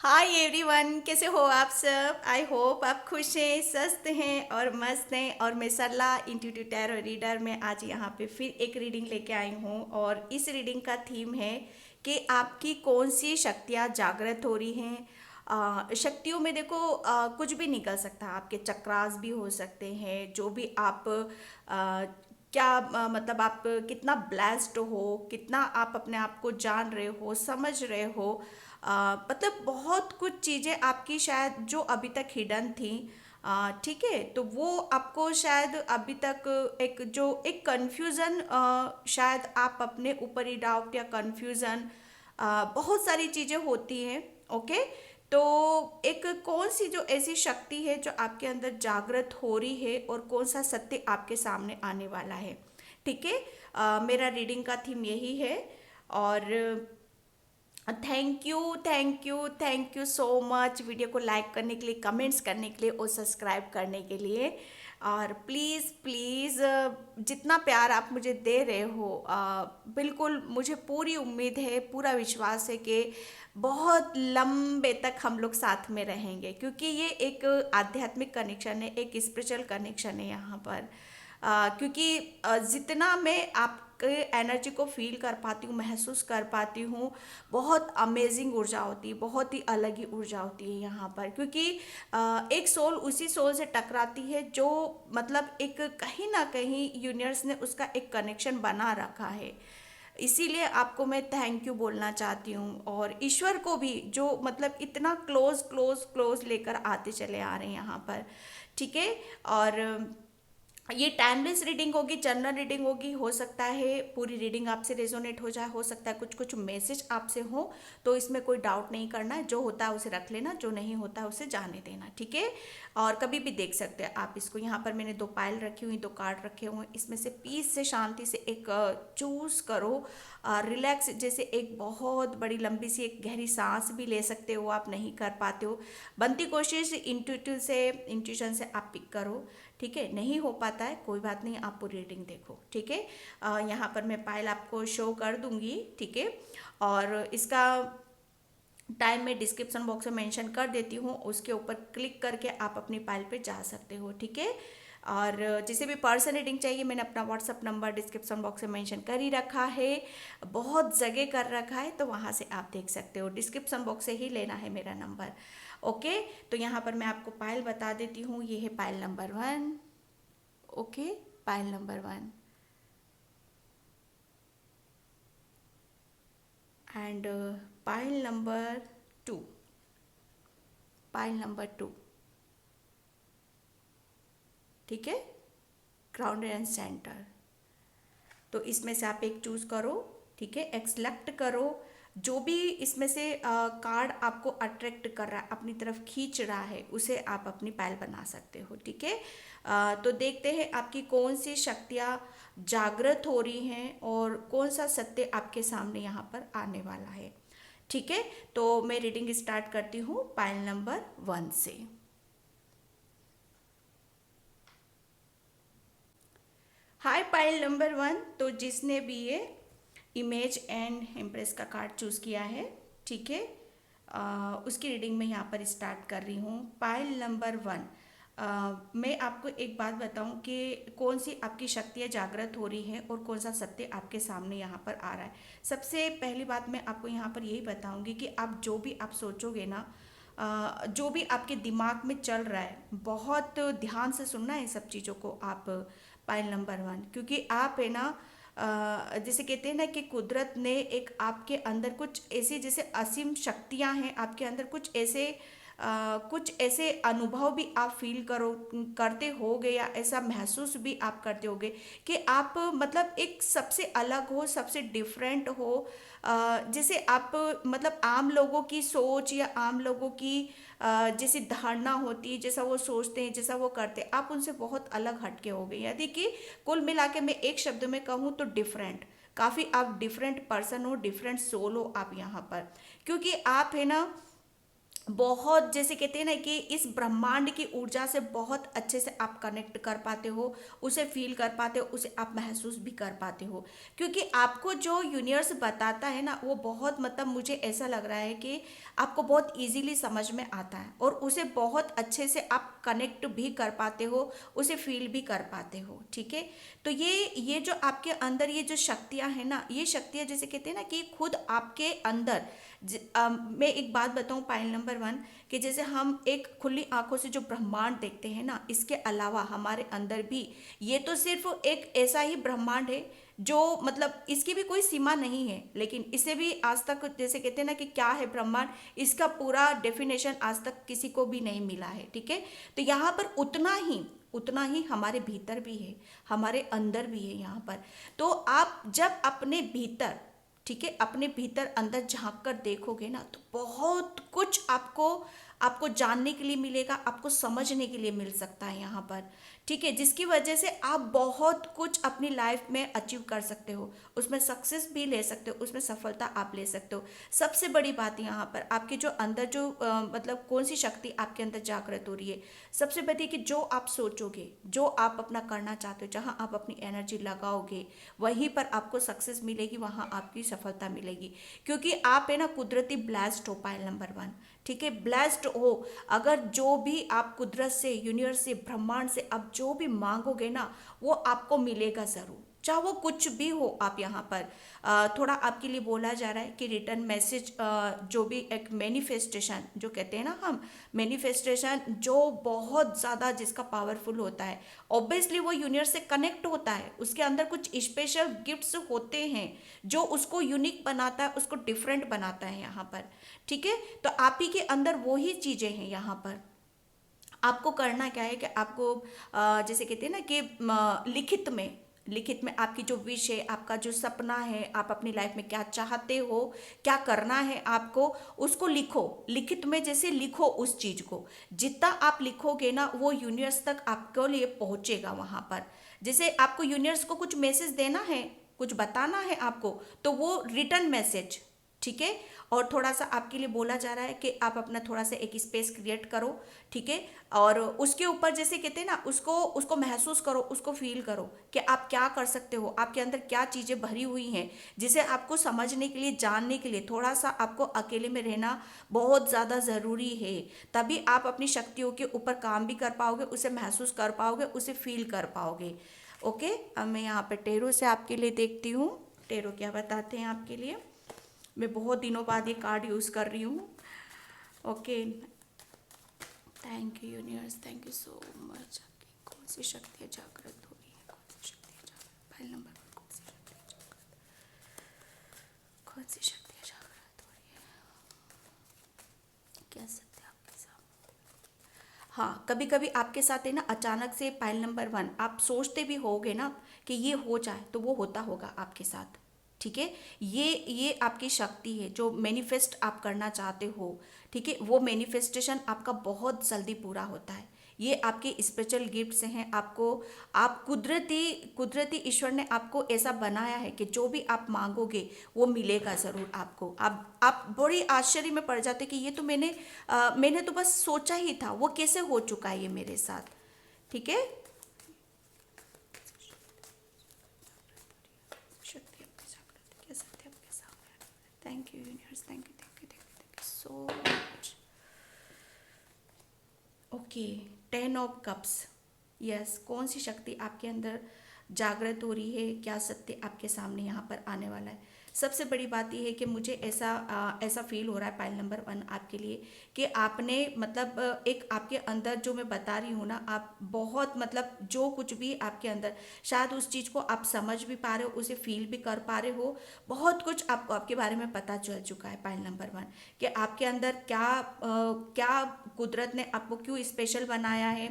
Hi everyone, कैसे हो आप सब। आई होप आप खुश हैं, स्वस्थ हैं और मस्त हैं। और मैं सरला इंट्यूटिव टैरो रीडर में आज यहाँ पे फिर एक रीडिंग लेके आई हूँ। और इस रीडिंग का थीम है कि आपकी कौन सी शक्तियाँ जागृत हो रही हैं। शक्तियों में देखो, कुछ भी निकल सकता है। आपके चक्रास भी हो सकते हैं, जो भी आप क्या मतलब आप कितना ब्लेस्ड हो, कितना आप अपने आप को जान रहे हो, समझ रहे हो। मतलब बहुत कुछ चीज़ें आपकी शायद जो अभी तक हिडन थी। ठीक है, तो वो आपको शायद अभी तक एक कंफ्यूजन, शायद आप अपने ऊपर ही डाउट या कंफ्यूजन, बहुत सारी चीज़ें होती हैं। ओके, तो एक कौन सी जो ऐसी शक्ति है जो आपके अंदर जागृत हो रही है और कौन सा सत्य आपके सामने आने वाला है। ठीक है, मेरा रीडिंग का थीम यही है। और thank you so much video को लाइक करने के लिए, कमेंट्स करने के लिए और सब्सक्राइब करने के लिए। और प्लीज़ प्लीज़, जितना प्यार आप मुझे दे रहे हो, बिल्कुल मुझे पूरी उम्मीद है, पूरा विश्वास है कि बहुत लंबे तक हम लोग साथ में रहेंगे, क्योंकि ये एक आध्यात्मिक कनेक्शन है, एक स्पिरिचुअल कनेक्शन है यहाँ पर। क्योंकि जितना मैं आपके एनर्जी को फील कर पाती हूँ, महसूस कर पाती हूँ, बहुत अमेजिंग ऊर्जा होती है, बहुत ही अलग ही ऊर्जा होती है यहाँ पर। क्योंकि एक सोल उसी सोल से टकराती है जो मतलब एक कहीं ना कहीं यूनिवर्स ने उसका एक कनेक्शन बना रखा है। इसीलिए आपको मैं थैंक यू बोलना चाहती हूँ, और ईश्वर को भी जो मतलब इतना क्लोज क्लोज क्लोज लेकर आते चले आ रहे हैं यहाँ पर। ठीक है, और ये टाइमलेस रीडिंग होगी, जनरल रीडिंग होगी। हो सकता है पूरी रीडिंग आपसे रेजोनेट हो जाए, हो सकता है कुछ कुछ मैसेज आपसे हो, तो इसमें कोई डाउट नहीं करना है। जो होता है उसे रख लेना, जो नहीं होता है उसे जाने देना। ठीक है, और कभी भी देख सकते हैं आप इसको। यहाँ पर मैंने दो पायल रखी हुई, दो कार्ड रखे हुए हैं। इसमें से पीस से, शांति से एक चूज करो। रिलैक्स, जैसे एक बहुत बड़ी लंबी सी एक गहरी सांस भी ले सकते हो, आप नहीं कर पाते हो। बनती कोशिश इंट्यूशन से आप पिक करो। ठीक है, नहीं हो पाता है कोई बात नहीं, आप पूरी रीडिंग देखो। ठीक है, यहाँ पर मैं पायल आपको शो कर दूंगी। ठीक है, और इसका टाइम मैं डिस्क्रिप्शन बॉक्स में मेंशन कर देती हूँ, उसके ऊपर क्लिक करके आप अपनी पाइल पे जा सकते हो। ठीक है, और जिसे भी पर्सन रीडिंग चाहिए, मैंने अपना व्हाट्सअप नंबर डिस्क्रिप्शन बॉक्स में मेंशन कर ही रखा है, बहुत जगह कर रखा है, तो वहाँ से आप देख सकते हो। डिस्क्रिप्शन बॉक्स से ही लेना है मेरा नंबर। ओके, तो यहाँ पर मैं आपको पायल बता देती हूँ। ये है pile number 1। Okay, pile number 1 and pile number 2, pile number 2। ठीक है, ग्राउंडेड एंड सेंटर। तो इसमें से आप एक चूज करो। ठीक है, एक सेलेक्ट करो। जो भी इसमें से कार्ड आपको अट्रैक्ट कर रहा है, अपनी तरफ खींच रहा है, उसे आप अपनी पायल बना सकते हो। ठीक है, तो देखते हैं आपकी कौन सी शक्तियाँ जागृत हो रही हैं और कौन सा सत्य आपके सामने यहाँ पर आने वाला है। ठीक है, तो मैं रीडिंग स्टार्ट करती हूँ पायल नंबर 1 से। हाय पाइल नंबर 1, तो जिसने भी ये इमेज एंड इम्प्रेस का कार्ड चूज़ किया है, ठीक है, उसकी रीडिंग मैं यहाँ पर स्टार्ट कर रही हूँ। पाइल नंबर 1, मैं आपको एक बात बताऊं कि कौन सी आपकी शक्तियाँ जागृत हो रही हैं और कौन सा सत्य आपके सामने यहाँ पर आ रहा है। सबसे पहली बात मैं आपको यहाँ पर यही बताऊंगी कि आप जो भी आप सोचोगे ना, जो भी आपके दिमाग में चल रहा है, बहुत ध्यान से सुनना है सब चीज़ों को आप। पाइल नंबर 1, क्योंकि आप है ना, जैसे कहते हैं ना कि कुदरत ने एक आपके अंदर कुछ ऐसी, जैसे असीम शक्तियां हैं आपके अंदर, कुछ ऐसे अनुभव भी आप फील करते होगे, या ऐसा महसूस भी आप करते होगे कि आप मतलब एक सबसे अलग हो, सबसे डिफरेंट हो। जैसे आप मतलब आम लोगों की सोच या आम लोगों की जैसी धारणा होती है, जैसा वो सोचते हैं, जैसा वो करते हैं, आप उनसे बहुत अलग हटके हो गए। यदि कि कुल मिला के मैं एक शब्द में कहूँ तो डिफरेंट, काफ़ी आप डिफरेंट पर्सन हो, डिफरेंट सोल हो आप यहाँ पर। क्योंकि आप है ना, बहुत, जैसे कहते हैं ना कि इस ब्रह्मांड की ऊर्जा से बहुत अच्छे से आप कनेक्ट कर पाते हो, उसे फील कर पाते हो, उसे आप महसूस भी कर पाते हो। क्योंकि आपको जो यूनिवर्स बताता है ना वो बहुत, मतलब मुझे ऐसा लग रहा है कि आपको बहुत इजीली समझ में आता है और उसे बहुत अच्छे से आप कनेक्ट भी कर पाते हो, उसे फील भी कर पाते हो। ठीक है, तो ये जो आपके अंदर ये जो शक्तियां हैं ना, ये शक्तियां जैसे कहते हैं ना कि खुद आपके अंदर मैं एक बात बताऊं पायल नंबर वन, कि जैसे हम एक खुली आंखों से जो ब्रह्मांड देखते हैं ना, इसके अलावा हमारे अंदर भी ये तो सिर्फ एक ऐसा ही ब्रह्मांड है जो, मतलब इसकी भी कोई सीमा नहीं है, लेकिन इसे भी आज तक, जैसे कहते हैं ना कि क्या है ब्रह्मांड, इसका पूरा डेफिनेशन आज तक किसी को भी नहीं मिला है। ठीक है, तो यहाँ पर उतना ही हमारे भीतर भी है, हमारे अंदर भी है यहाँ पर। तो आप जब अपने भीतर, ठीक है, अपने भीतर अंदर झांक कर देखोगे ना तो बहुत कुछ आपको आपको जानने के लिए मिलेगा, आपको समझने के लिए मिल सकता है यहाँ पर। ठीक है, जिसकी वजह से आप बहुत कुछ अपनी लाइफ में अचीव कर सकते हो, उसमें सक्सेस भी ले सकते हो, उसमें सफलता आप ले सकते हो। सबसे बड़ी बात यहाँ पर आपके जो अंदर जो मतलब कौन सी शक्ति आपके अंदर जागृत हो रही है, सबसे बड़ी कि जो आप सोचोगे, जो आप अपना करना चाहते हो, जहाँ आप अपनी एनर्जी लगाओगे वहीं पर आपको सक्सेस मिलेगी, वहाँ आपकी सफलता मिलेगी। क्योंकि आप है ना कुदरती ब्लेस्ड हो, पायल नंबर वन। ठीक है, ब्लेस्ड हो। अगर जो भी आप कुदरत से, यूनिवर्स से, ब्रह्मांड से आप जो भी मांगोगे ना वो आपको मिलेगा ज़रूर, चाहे वो कुछ भी हो। आप यहाँ पर थोड़ा आपके लिए बोला जा रहा है कि रिटर्न मैसेज, जो भी एक मैनिफेस्टेशन जो कहते हैं ना हम, मैनिफेस्टेशन जो बहुत ज़्यादा जिसका पावरफुल होता है, ऑब्वियसली वो यूनिवर्स से कनेक्ट होता है, उसके अंदर कुछ स्पेशल गिफ्ट्स होते हैं जो उसको यूनिक बनाता है, उसको डिफरेंट बनाता है यहाँ पर। ठीक है, तो आप ही के अंदर वो ही चीज़ें हैं यहाँ पर। आपको करना क्या है कि आपको जैसे कहते हैं ना कि लिखित में आपकी जो विश है, आपका जो सपना है, आप अपनी लाइफ में क्या चाहते हो, क्या करना है आपको, उसको लिखो। लिखित में जैसे लिखो उस चीज को, जितना आप लिखोगे ना वो यूनिवर्स तक आपके लिए पहुंचेगा वहां पर। जैसे आपको यूनिवर्स को कुछ मैसेज देना है, कुछ बताना है आपको, तो वो रिटर्न मैसेज, ठीक है। और थोड़ा सा आपके लिए बोला जा रहा है कि आप अपना थोड़ा सा एक स्पेस क्रिएट करो, ठीक है। और उसके ऊपर जैसे कहते हैं ना, उसको उसको महसूस करो, उसको फील करो कि आप क्या कर सकते हो, आपके अंदर क्या चीज़ें भरी हुई हैं, जिसे आपको समझने के लिए, जानने के लिए थोड़ा सा आपको अकेले में रहना बहुत ज़्यादा ज़रूरी है। तभी आप अपनी शक्तियों के ऊपर काम भी कर पाओगे, उसे महसूस कर पाओगे, उसे फील कर पाओगे। ओके, अब मैं यहाँ पे टेरो से आपके लिए देखती हूँ, टेरो क्या बताते हैं आपके लिए। मैं बहुत दिनों बाद ये कार्ड यूज़ कर रही हूँ। Okay, thank you universe, thank you so much. कौन सी शक्तियाँ जागृत हो रही है, कौन सी शक्तियाँ जागृत, फाइल नंबर वन, कौन सी शक्तियाँ जागृत, कौन सी शक्तियाँ जागृत हो रही है, क्या सत्य आपके सामने। हाँ, कभी कभी आपके साथ है ना अचानक से, फाइल नंबर वन, आप सोचते भी होगे ना कि ये हो जाए, तो वो होता होगा आपके साथ। ठीक है, ये आपकी शक्ति है जो मैनिफेस्ट आप करना चाहते हो। ठीक है, वो मैनिफेस्टेशन आपका बहुत जल्दी पूरा होता है। ये आपके स्पेशल गिफ्ट्स हैं आपको। आप कुदरती कुदरती ईश्वर ने आपको ऐसा बनाया है कि जो भी आप मांगोगे वो मिलेगा ज़रूर आपको। आप बड़ी आश्चर्य में पड़ जाते कि ये तो मैंने तो बस सोचा ही था, वो कैसे हो चुका है ये मेरे साथ। ठीक है, शक्ति आपके जागृत, क्या सत्य आपके सामने। Thank you universe, thank you, thank you, thank you, thank you so much. Okay, 10 of cups. Yes, कौन सी शक्ति आपके अंदर जागृत हो रही है, क्या सत्य आपके सामने यहाँ पर आने वाला है। सबसे बड़ी बात यह है कि मुझे ऐसा फील हो रहा है, पाइल नंबर वन, आपके लिए कि आपने मतलब एक आपके अंदर जो मैं बता रही हूँ ना, आप बहुत मतलब जो कुछ भी आपके अंदर, शायद उस चीज़ को आप समझ भी पा रहे हो, उसे फील भी कर पा रहे हो। बहुत कुछ आपको आपके बारे में पता चल चुका है, पाइल नंबर वन, कि आपके अंदर क्या कुदरत ने आपको क्यों स्पेशल बनाया है,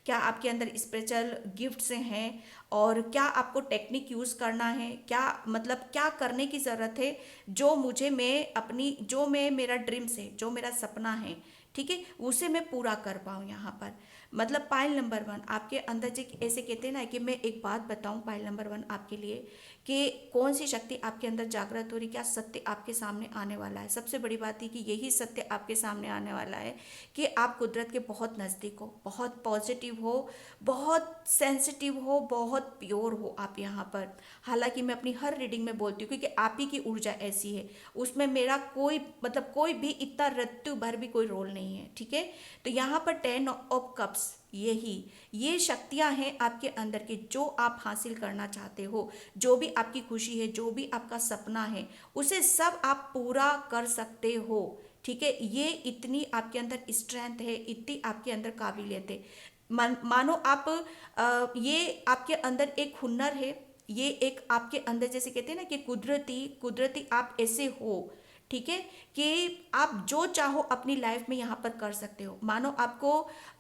क्या आपके अंदर स्पेशल गिफ्ट्स हैं, और क्या आपको टेक्निक यूज़ करना है, क्या मतलब क्या करने की ज़रूरत है, जो मुझे मैं अपनी जो मैं मेरा ड्रीम्स है, जो मेरा सपना है, ठीक है, उसे मैं पूरा कर पाऊँ यहाँ पर। मतलब पाइल नंबर वन आपके अंदर जो ऐसे कहते हैं ना, कि मैं एक बात बताऊँ पाइल नंबर वन आपके लिए, कि कौन सी शक्ति आपके अंदर जागृत हो रही, क्या सत्य आपके सामने आने वाला है। सबसे बड़ी बात है कि यही सत्य आपके सामने आने वाला है कि आप कुदरत के बहुत नज़दीक हो, बहुत पॉजिटिव हो, बहुत सेंसिटिव हो, बहुत प्योर हो आप यहाँ पर। हालांकि मैं अपनी हर रीडिंग में बोलती हूँ क्योंकि आप ही की ऊर्जा ऐसी है, उसमें मेरा कोई मतलब कोई भी इतना रत्तु भर भी कोई रोल नहीं है, ठीक है। तो यहाँ पर 10 ऑफ कप्स, यही ये शक्तियाँ हैं आपके अंदर की, जो आप हासिल करना चाहते हो, जो भी आपकी खुशी है, जो भी आपका सपना है, उसे सब आप पूरा कर सकते हो, ठीक है। ये इतनी आपके अंदर स्ट्रेंथ है, इतनी आपके अंदर काबिलियत है। मानो आप ये आपके अंदर एक हुनर है, ये एक आपके अंदर जैसे कहते हैं ना कि कुदरती कुदरती आप ऐसे हो, ठीक है, कि आप जो चाहो अपनी लाइफ में यहाँ पर कर सकते हो। मानो आपको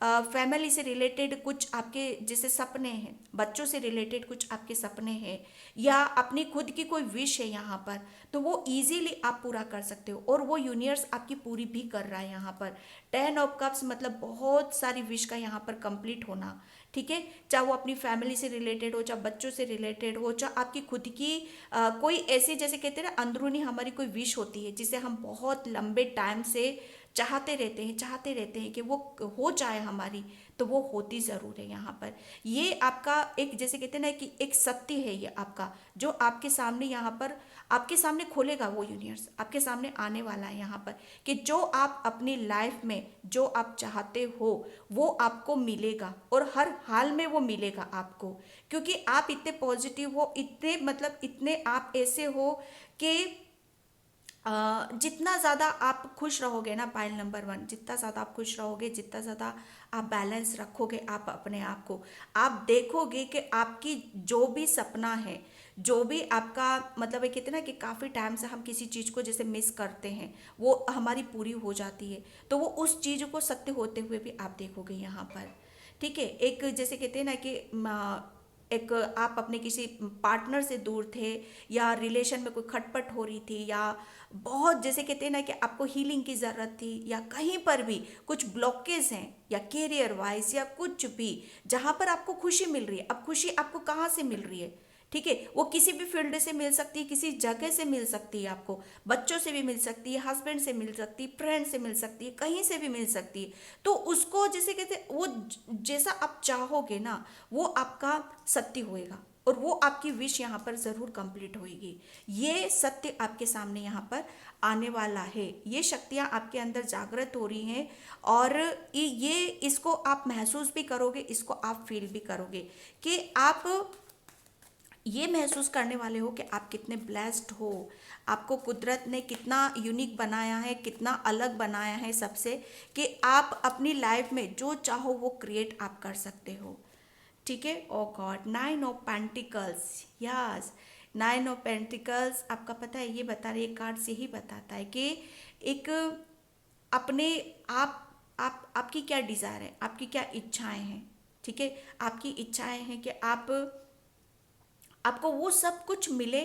फैमिली से रिलेटेड कुछ आपके जैसे सपने हैं, बच्चों से रिलेटेड कुछ आपके सपने हैं, या अपनी खुद की कोई विश है यहाँ पर, तो वो इजीली आप पूरा कर सकते हो, और वो यूनिवर्स आपकी पूरी भी कर रहा है यहाँ पर। 10 ऑफ कप्स मतलब बहुत सारी विश का यहाँ पर कंप्लीट होना, ठीक है। चाहे वो अपनी फैमिली से रिलेटेड हो, चाहे बच्चों से रिलेटेड हो, चाहे आपकी खुद की कोई ऐसी जैसे कहते हैं ना अंदरूनी हमारी कोई विश होती है जिसे हम बहुत लंबे टाइम से चाहते रहते हैं कि वो हो जाए हमारी, तो वो होती ज़रूर है यहाँ पर। ये आपका एक जैसे कहते हैं ना कि एक सत्य है ये आपका, जो आपके सामने यहाँ पर आपके सामने खोलेगा, वो यूनिवर्स आपके सामने आने वाला है यहाँ पर, कि जो आप अपनी लाइफ में जो आप चाहते हो वो आपको मिलेगा, और हर हाल में वो मिलेगा आपको, क्योंकि आप इतने पॉजिटिव हो, इतने मतलब इतने आप ऐसे हो कि जितना ज़्यादा आप खुश रहोगे ना, पाइल नंबर 1, जितना ज़्यादा आप खुश रहोगे, जितना ज़्यादा आप बैलेंस रखोगे आप अपने आप को, आप देखोगे कि आपकी जो भी सपना है, जो भी आपका मतलब ये कहते हैं ना कि काफ़ी टाइम से हम किसी चीज़ को जैसे मिस करते हैं, वो हमारी पूरी हो जाती है, तो वो उस चीज़ को सत्य होते हुए भी आप देखोगे यहाँ पर, ठीक है। एक जैसे कहते हैं ना कि एक आप अपने किसी पार्टनर से दूर थे, या रिलेशन में कोई खटपट हो रही थी, या बहुत जैसे कहते हैं ना कि आपको हीलिंग की ज़रूरत थी, या कहीं पर भी कुछ ब्लॉकेज हैं, या कैरियर वाइज या कुछ भी, जहाँ पर आपको खुशी मिल रही है। अब खुशी आपको कहाँ से मिल रही है, ठीक है, वो किसी भी फील्ड से मिल सकती है, किसी जगह से मिल सकती है, आपको बच्चों से भी मिल सकती है, हस्बैंड से मिल सकती है, फ्रेंड से मिल सकती है, कहीं से भी मिल सकती है। तो उसको जैसे कहते हैं वो जैसा आप चाहोगे ना, वो आपका सत्य होएगा, और वो आपकी विश यहाँ पर ज़रूर कंप्लीट होएगी। ये सत्य आपके सामने यहाँ पर आने वाला है, ये शक्तियाँ आपके अंदर जागृत हो रही हैं, और ये इसको आप महसूस भी करोगे, इसको आप फील भी करोगे, कि आप ये महसूस करने वाले हो कि आप कितने ब्लेस्ड हो, आपको कुदरत ने कितना यूनिक बनाया है, कितना अलग बनाया है सबसे, कि आप अपनी लाइफ में जो चाहो वो क्रिएट आप कर सकते हो, ठीक है। Oh God, 9 of pentacles, yes, 9 of pentacles आपका पता है ये बता रही है, कार्ड से ही बताता है कि एक अपने आप आपकी क्या डिज़ायर है, आपकी क्या इच्छाएं हैं, ठीक है। आपकी इच्छाएं हैं कि आपको वो सब कुछ मिले,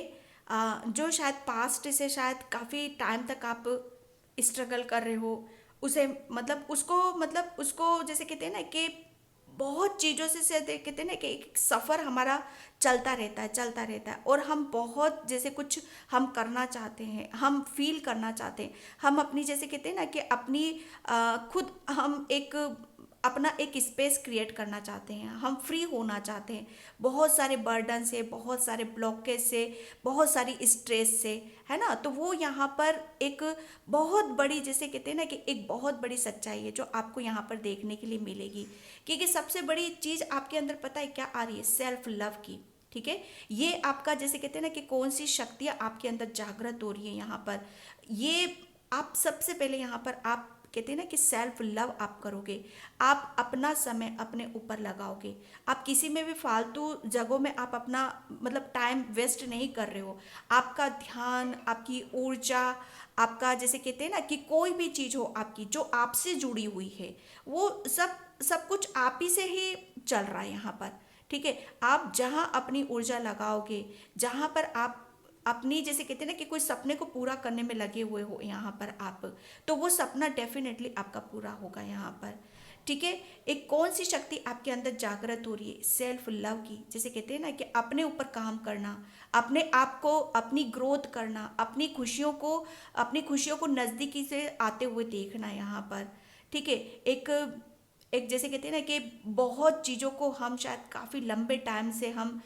जो शायद पास्ट से शायद काफ़ी टाइम तक आप स्ट्रगल कर रहे हो, उसे मतलब उसको जैसे कहते हैं ना कि बहुत चीज़ों से कहते हैं ना कि एक सफ़र हमारा चलता रहता है, और हम बहुत जैसे कुछ हम करना चाहते हैं, हम फील करना चाहते हैं, हम अपनी जैसे कहते हैं ना कि अपनी खुद हम एक अपना एक स्पेस क्रिएट करना चाहते हैं, हम फ्री होना चाहते हैं बहुत सारे बर्डन से, बहुत सारे ब्लॉकेज से, बहुत सारी स्ट्रेस से, है ना। तो वो यहाँ पर एक बहुत बड़ी जैसे कहते हैं ना कि एक बहुत बड़ी सच्चाई है जो आपको यहाँ पर देखने के लिए मिलेगी, क्योंकि सबसे बड़ी चीज़ आपके अंदर पता है क्या आ रही है, सेल्फ लव की, ठीक है। ये आपका जैसे कहते हैं ना कि कौन सी शक्तियाँ आपके अंदर जागृत हो रही है यहाँ पर, ये आप सबसे पहले यहाँ पर आप कहते हैं ना कि सेल्फ लव आप करोगे, आप अपना समय अपने ऊपर लगाओगे, आप किसी में भी फालतू जगहों में आप अपना मतलब टाइम वेस्ट नहीं कर रहे हो, आपका ध्यान, आपकी ऊर्जा, आपका जैसे कहते हैं ना कि कोई भी चीज़ हो आपकी जो आपसे जुड़ी हुई है, वो सब सब कुछ आप ही से ही चल रहा है यहाँ पर, ठीक है। आप जहाँ अपनी ऊर्जा लगाओगे, जहाँ पर आप अपनी जैसे कहते हैं ना कि कोई सपने को पूरा करने में लगे हुए हो यहाँ पर आप, तो वो सपना डेफिनेटली आपका पूरा होगा यहाँ पर, ठीक है। एक कौन सी शक्ति आपके अंदर जागृत हो रही है? सेल्फ लव की, जैसे कहते हैं ना कि अपने ऊपर काम करना, अपने आप को, अपनी ग्रोथ करना, अपनी खुशियों को नज़दीकी से आते हुए देखना यहाँ पर। ठीक है। एक एक जैसे कहते हैं ना कि बहुत चीज़ों को हम शायद काफ़ी लंबे टाइम से हम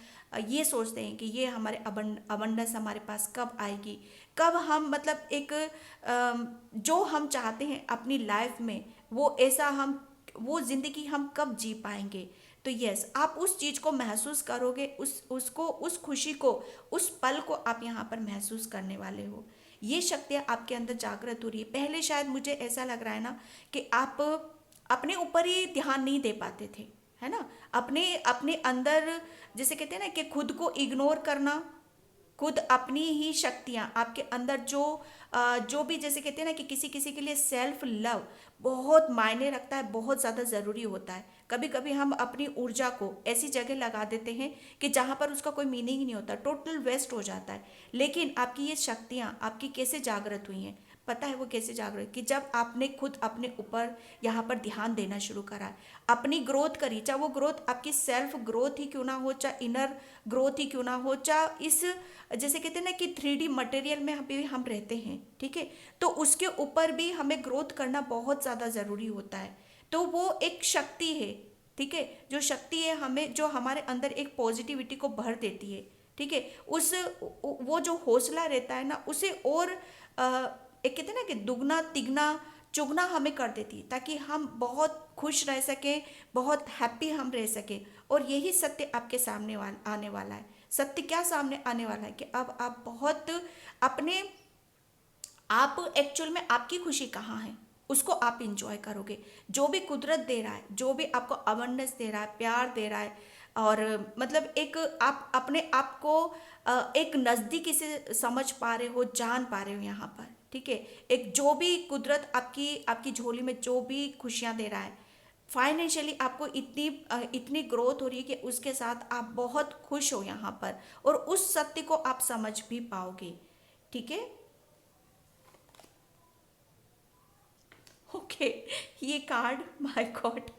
ये सोचते हैं कि ये हमारे अबंडेंस हमारे पास कब आएगी, कब हम मतलब एक जो हम चाहते हैं अपनी लाइफ में, वो ऐसा हम वो ज़िंदगी हम कब जी पाएंगे। तो यस, आप उस चीज़ को महसूस करोगे, उस खुशी को, उस पल को आप यहाँ पर महसूस करने वाले हो। ये शक्तियाँ आपके अंदर जागृत हो रही है। पहले शायद मुझे ऐसा लग रहा है ना कि आप अपने ऊपर ही ध्यान नहीं दे पाते थे, है ना। अपने अपने अंदर, जैसे कहते हैं ना कि खुद को इग्नोर करना, खुद अपनी ही शक्तियाँ आपके अंदर जो भी, जैसे कहते हैं ना कि किसी किसी के लिए सेल्फ लव बहुत मायने रखता है, बहुत ज़्यादा ज़रूरी होता है। कभी कभी हम अपनी ऊर्जा को ऐसी जगह लगा देते हैं कि जहाँ पर उसका कोई मीनिंग ही नहीं होता, टोटल वेस्ट हो जाता है। लेकिन आपकी ये शक्तियाँ आपकी कैसे जागृत हुई हैं? पता है वो कैसे जागृत? कि जब आपने खुद अपने ऊपर यहाँ पर ध्यान देना शुरू करा, अपनी ग्रोथ करी, चाहे वो ग्रोथ आपकी सेल्फ ग्रोथ ही क्यों ना हो, चाहे इनर ग्रोथ ही क्यों ना हो, चाहे इस, जैसे कहते हैं ना कि 3D मटेरियल में भी हम रहते हैं, ठीक है। तो उसके ऊपर भी हमें ग्रोथ करना बहुत ज़्यादा ज़रूरी होता है। तो वो एक शक्ति है, ठीक है। जो शक्ति है हमें, जो हमारे अंदर एक पॉजिटिविटी को भर देती है, ठीक है। उस वो जो हौसला रहता है ना, उसे और एक कहते हैं ना कि दुगना तिगना चुगना हमें कर देती है, ताकि हम बहुत खुश रह सकें, बहुत हैप्पी हम रह सकें। और यही सत्य आपके सामने आने वाला है। सत्य क्या सामने आने वाला है कि अब आप बहुत अपने, आप एक्चुअल में आपकी खुशी कहाँ है उसको आप इंजॉय करोगे। जो भी कुदरत दे रहा है, जो भी आपको अवेयरनेस दे रहा है, प्यार दे रहा है, और मतलब एक आप अपने आप को एक नज़दीकी से समझ पा रहे हो, जान पा रहे हो यहाँ पर, ठीक है। एक जो भी कुदरत आपकी आपकी झोली में जो भी खुशियाँ दे रहा है, फाइनेंशियली आपको इतनी ग्रोथ हो रही है कि उसके साथ आप बहुत खुश हो यहाँ पर, और उस सत्य को आप समझ भी पाओगे, ठीक है। ओके। ये कार्ड, माय गॉड,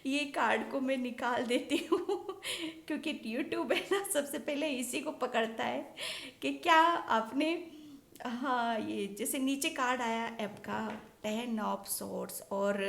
ये कार्ड को मैं निकाल देती हूँ क्योंकि यूट्यूब है ना, सबसे पहले इसी को पकड़ता है कि क्या आपने, हाँ, ये जैसे नीचे कार्ड आया ऐप का 10 ऑफ सोर्ट्स, और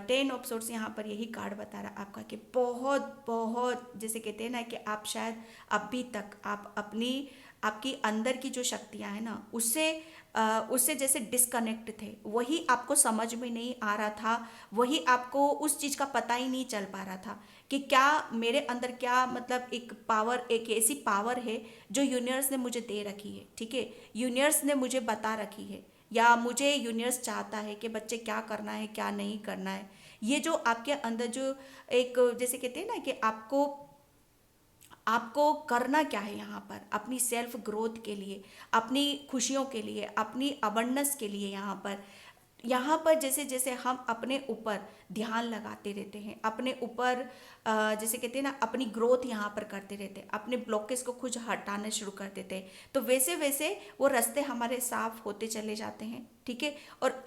10 ऑफ सोर्ट्स यहाँ पर यही कार्ड बता रहा है आपका कि बहुत बहुत, जैसे कहते हैं ना कि आप शायद अभी तक आप अपनी आपकी अंदर की जो शक्तियाँ हैं ना, उससे जैसे डिस्कनेक्ट थे, वही आपको समझ में नहीं आ रहा था, वही आपको उस चीज़ का पता ही नहीं चल पा रहा था कि क्या मेरे अंदर, क्या मतलब एक पावर, एक ऐसी पावर है जो यूनिवर्स ने मुझे दे रखी है, ठीक है। यूनिवर्स ने मुझे बता रखी है, या मुझे यूनिवर्स चाहता है कि बच्चे क्या करना है, क्या नहीं करना है। ये जो आपके अंदर जो एक, जैसे कहते हैं ना कि आपको आपको करना क्या है यहाँ पर, अपनी सेल्फ ग्रोथ के लिए, अपनी खुशियों के लिए, अपनी अबंडनेस के लिए, यहाँ पर जैसे जैसे हम अपने ऊपर ध्यान लगाते रहते हैं, अपने ऊपर जैसे कहते हैं ना अपनी ग्रोथ यहाँ पर करते रहते हैं, अपने ब्लॉकेज को खुद हटाना शुरू कर देते हैं, तो वैसे वैसे वो रास्ते हमारे साफ होते चले जाते हैं, ठीक है। और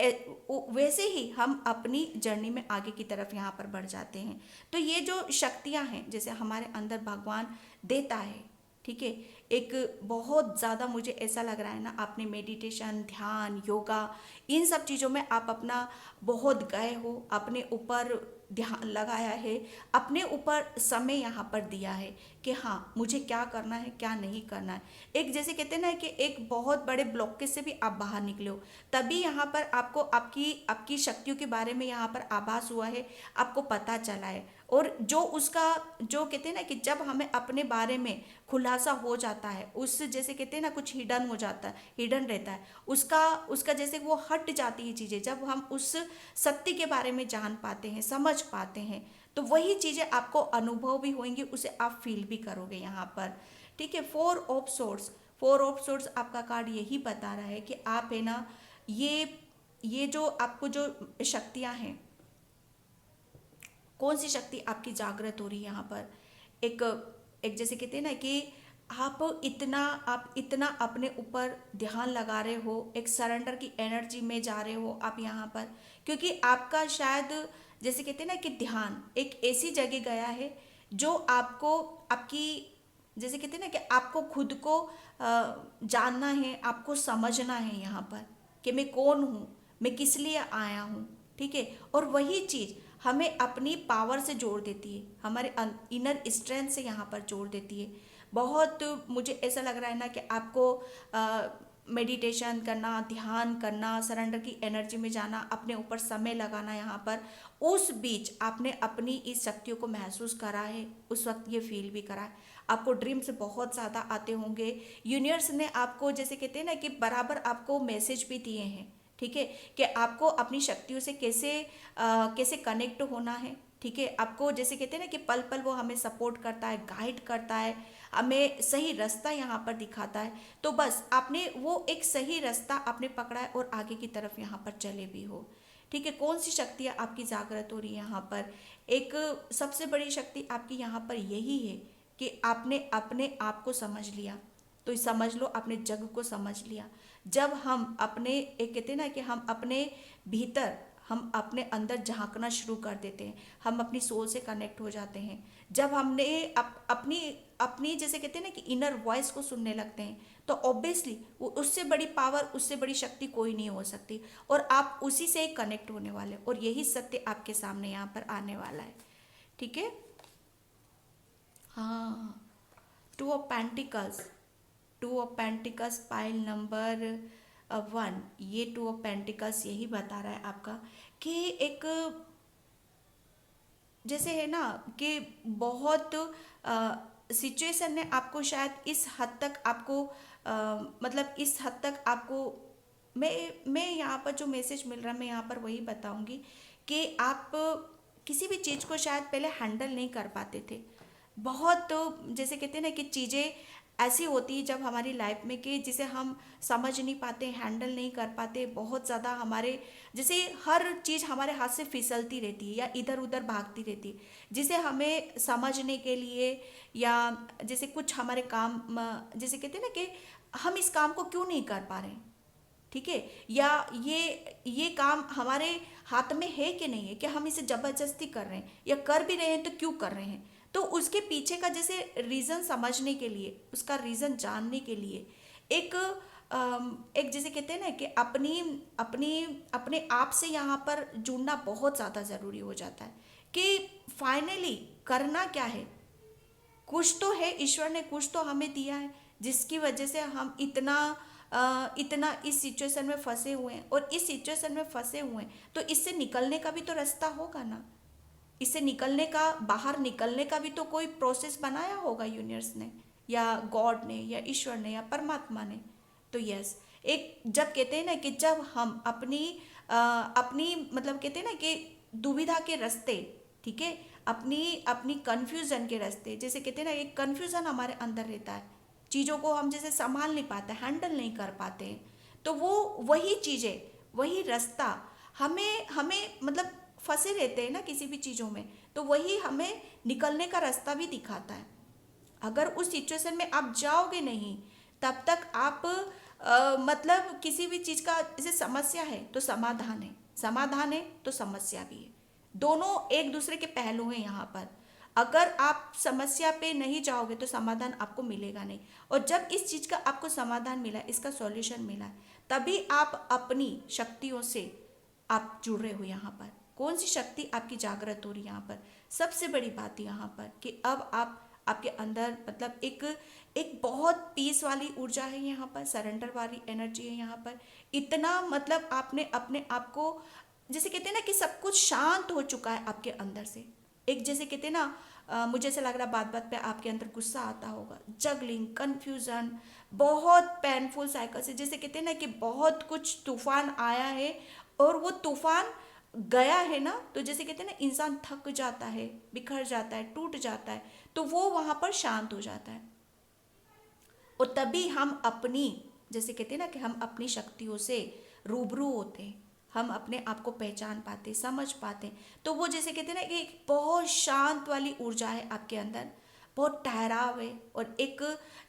वैसे ही हम अपनी जर्नी में आगे की तरफ यहाँ पर बढ़ जाते हैं। तो ये जो शक्तियाँ हैं, जैसे हमारे अंदर भगवान देता है, ठीक है। एक बहुत ज़्यादा मुझे ऐसा लग रहा है ना, आपने मेडिटेशन, ध्यान, योगा, इन सब चीज़ों में आप अपना बहुत गए हो, अपने ऊपर ध्यान लगाया है, अपने ऊपर समय यहाँ पर दिया है कि हाँ मुझे क्या करना है, क्या नहीं करना है। एक जैसे कहते हैं ना कि एक बहुत बड़े ब्लॉकेज से भी आप बाहर निकले हो, तभी यहाँ पर आपको आपकी आपकी शक्तियों के बारे में यहाँ पर आभास हुआ है, आपको पता चला है। और जो उसका, जो कहते हैं ना कि जब हमें अपने बारे में खुलासा हो जाता है, उस जैसे कहते हैं ना कुछ हिडन हो जाता है, हिडन रहता है, उसका उसका जैसे वो हट जाती है चीज़ें, जब हम उस सत्य के बारे में जान पाते हैं, समझ पाते हैं, तो वही चीज़ें आपको अनुभव भी होंगी, उसे आप फील भी करोगे यहाँ पर, ठीक है। 4 ऑफ सोर्ट्स, 4 ऑफ सोर्ट्स आपका कार्ड यही बता रहा है कि आप है ना, ये जो आपको जो शक्तियाँ हैं, कौन सी शक्ति आपकी जागृत हो रही है यहाँ पर। एक एक जैसे कहते हैं ना कि आप इतना अपने ऊपर ध्यान लगा रहे हो, एक सरेंडर की एनर्जी में जा रहे हो आप यहाँ पर, क्योंकि आपका शायद जैसे कहते हैं ना कि ध्यान एक ऐसी जगह गया है जो आपको आपकी जैसे कहते हैं ना कि आपको खुद को जानना है, आपको समझना है यहाँ पर कि मैं कौन हूँ, मैं किस लिए आया हूँ। ठीक है, और वही चीज़ हमें अपनी पावर से जोड़ देती है, हमारे इनर स्ट्रेंथ से यहाँ पर जोड़ देती है। बहुत मुझे ऐसा लग रहा है ना कि आपको मेडिटेशन करना, ध्यान करना, सरेंडर की एनर्जी में जाना, अपने ऊपर समय लगाना यहाँ पर, उस बीच आपने अपनी इस शक्तियों को महसूस करा है, उस वक्त ये फील भी करा है। आपको ड्रीम्स बहुत ज़्यादा आते होंगे, यूनिवर्स ने आपको जैसे कहते हैं ना कि बराबर आपको मैसेज भी दिए हैं। ठीक है, कि आपको अपनी शक्तियों से कैसे कनेक्ट होना है। ठीक है, आपको जैसे कहते हैं ना कि पल पल वो हमें सपोर्ट करता है, गाइड करता है, हमें सही रास्ता यहाँ पर दिखाता है। तो बस आपने वो एक सही रास्ता आपने पकड़ा है और आगे की तरफ यहाँ पर चले भी हो। ठीक है, कौन सी शक्तियाँ आपकी जागृत हो रही है यहाँ पर? एक सबसे बड़ी शक्ति आपकी यहाँ पर यही है कि आपने अपने आप को समझ लिया। तो समझ लो आपने जग को समझ लिया। जब हम अपने एक कहते हैं ना कि हम अपने भीतर, हम अपने अंदर झांकना शुरू कर देते हैं, हम अपनी सोल से कनेक्ट हो जाते हैं। जब हमने अपनी अपनी जैसे कहते हैं ना कि इनर वॉइस को सुनने लगते हैं, तो ऑब्वियसली वो उससे बड़ी पावर, उससे बड़ी शक्ति कोई नहीं हो सकती, और आप उसी से ही कनेक्ट होने वाले, और यही सत्य आपके सामने यहाँ पर आने वाला है। ठीक है, हाँ, two of pentacles, two of pentacles pile number 1, ये टू ऑफ पेंटिकल्स यही बता रहा है आपका कि एक जैसे है ना कि बहुत सिचुएशन ने आपको शायद इस हद तक आपको मतलब इस हद तक आपको, मैं यहाँ पर जो मैसेज मिल रहा है मैं यहाँ पर वही बताऊंगी कि आप किसी भी चीज़ को शायद पहले हैंडल नहीं कर पाते थे। बहुत जैसे कहते हैं ना कि चीज़ें ऐसी होती है जब हमारी लाइफ में कि जिसे हम समझ नहीं पाते, हैंडल नहीं कर पाते, बहुत ज़्यादा हमारे जैसे हर चीज़ हमारे हाथ से फिसलती रहती है या इधर उधर भागती रहती है, जिसे हमें समझने के लिए, या जैसे कुछ हमारे काम जैसे कहते हैं ना कि हम इस काम को क्यों नहीं कर पा रहे हैं। ठीक है, या ये काम हमारे हाथ में है कि नहीं है, कि हम इसे जबरदस्ती कर रहे हैं, या कर भी रहे हैं तो क्यों कर रहे हैं। तो उसके पीछे का जैसे रीज़न समझने के लिए, उसका रीज़न जानने के लिए एक एक जैसे कहते हैं ना कि अपनी अपनी अपने आप से यहाँ पर जुड़ना बहुत ज़्यादा ज़रूरी हो जाता है कि फाइनली करना क्या है। कुछ तो है, ईश्वर ने कुछ तो हमें दिया है जिसकी वजह से हम इतना इस सिचुएशन में फंसे हुए हैं, और इस सिचुएशन में फंसे हुए हैं तो इससे निकलने का भी तो रास्ता होगा ना। इससे निकलने का, बाहर निकलने का भी तो कोई प्रोसेस बनाया होगा यूनिवर्स ने, या गॉड ने, या ईश्वर ने, या परमात्मा ने। तो यस, एक जब कहते हैं ना कि जब हम अपनी मतलब कहते हैं ना कि दुविधा के रास्ते, ठीक है, अपनी अपनी कन्फ्यूजन के रास्ते, जैसे कहते हैं ना एक कन्फ्यूजन हमारे अंदर रहता है, चीज़ों को हम जैसे संभाल नहीं पाते, हैंडल नहीं कर पाते हैं, तो वो वही चीज़ें, वही रास्ता हमें हमें मतलब फंसे रहते हैं ना किसी भी चीज़ों में, तो वही हमें निकलने का रास्ता भी दिखाता है। अगर उस सिचुएशन में आप जाओगे नहीं, तब तक आप मतलब किसी भी चीज़ का जैसे समस्या है तो समाधान है, समाधान है तो समस्या भी है, दोनों एक दूसरे के पहलू हैं यहाँ पर। अगर आप समस्या पे नहीं जाओगे तो समाधान आपको मिलेगा नहीं, और जब इस चीज़ का आपको समाधान मिला, इसका सॉल्यूशन मिला, तभी आप अपनी शक्तियों से आप जुड़ रहे हो यहाँ पर। कौन सी शक्ति आपकी जागृत हो रही है यहाँ पर? सबसे बड़ी बात यहाँ पर कि अब आप आपके अंदर मतलब एक बहुत पीस वाली ऊर्जा है यहाँ पर, सरेंडर वाली एनर्जी है यहाँ पर। इतना मतलब आपने अपने आप को जैसे कहते हैं ना कि सब कुछ शांत हो चुका है आपके अंदर से। एक जैसे कहते हैं ना मुझे ऐसा लग रहा है बात बात पे आपके अंदर गुस्सा आता होगा, जगलिंग, कंफ्यूजन, बहुत पेनफुल साइकिल से, जैसे कहते हैं ना कि बहुत कुछ तूफान आया है और वो तूफान गया है ना, तो जैसे कहते हैं ना इंसान थक जाता है, बिखर जाता है, टूट जाता है, तो वो वहाँ पर शांत हो जाता है। और तभी हम अपनी जैसे कहते हैं ना कि हम अपनी शक्तियों से रूबरू होते हैं, हम अपने आप को पहचान पाते, समझ पाते। तो वो जैसे कहते हैं ना कि एक बहुत शांत वाली ऊर्जा है आपके अंदर, बहुत ठहराव है, और एक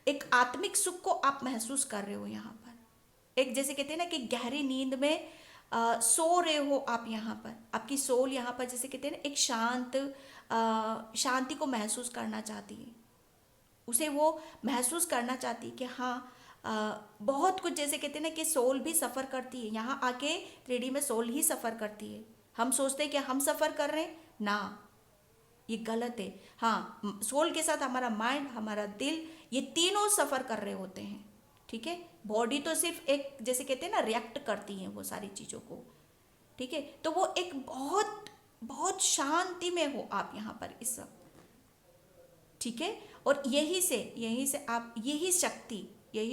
एक आत्मिक सुख को आप महसूस कर रहे हो यहाँ पर। एक जैसे कहते हैं ना कि गहरी नींद में सो रहे हो आप यहाँ पर। आपकी सोल यहाँ पर जैसे कहते हैं ना एक शांति को महसूस करना चाहती है। उसे वो महसूस करना चाहती है कि हाँ, बहुत कुछ जैसे कहते हैं ना कि सोल भी सफ़र करती है। यहाँ आके 3D में सोल ही सफ़र करती है। हम सोचते हैं कि हम सफ़र कर रहे हैं ना, ये गलत है। हाँ, सोल के साथ हमारा माइंड, हमारा दिल, ये तीनों सफ़र कर रहे होते हैं। ठीक है, बॉडी तो सिर्फ एक जैसे कहते हैं ना रिएक्ट करती है वो सारी चीज़ों को। ठीक है, तो वो एक बहुत बहुत शांति में हो आप यहाँ पर इस वक्त। ठीक है, और यहीं से आप यही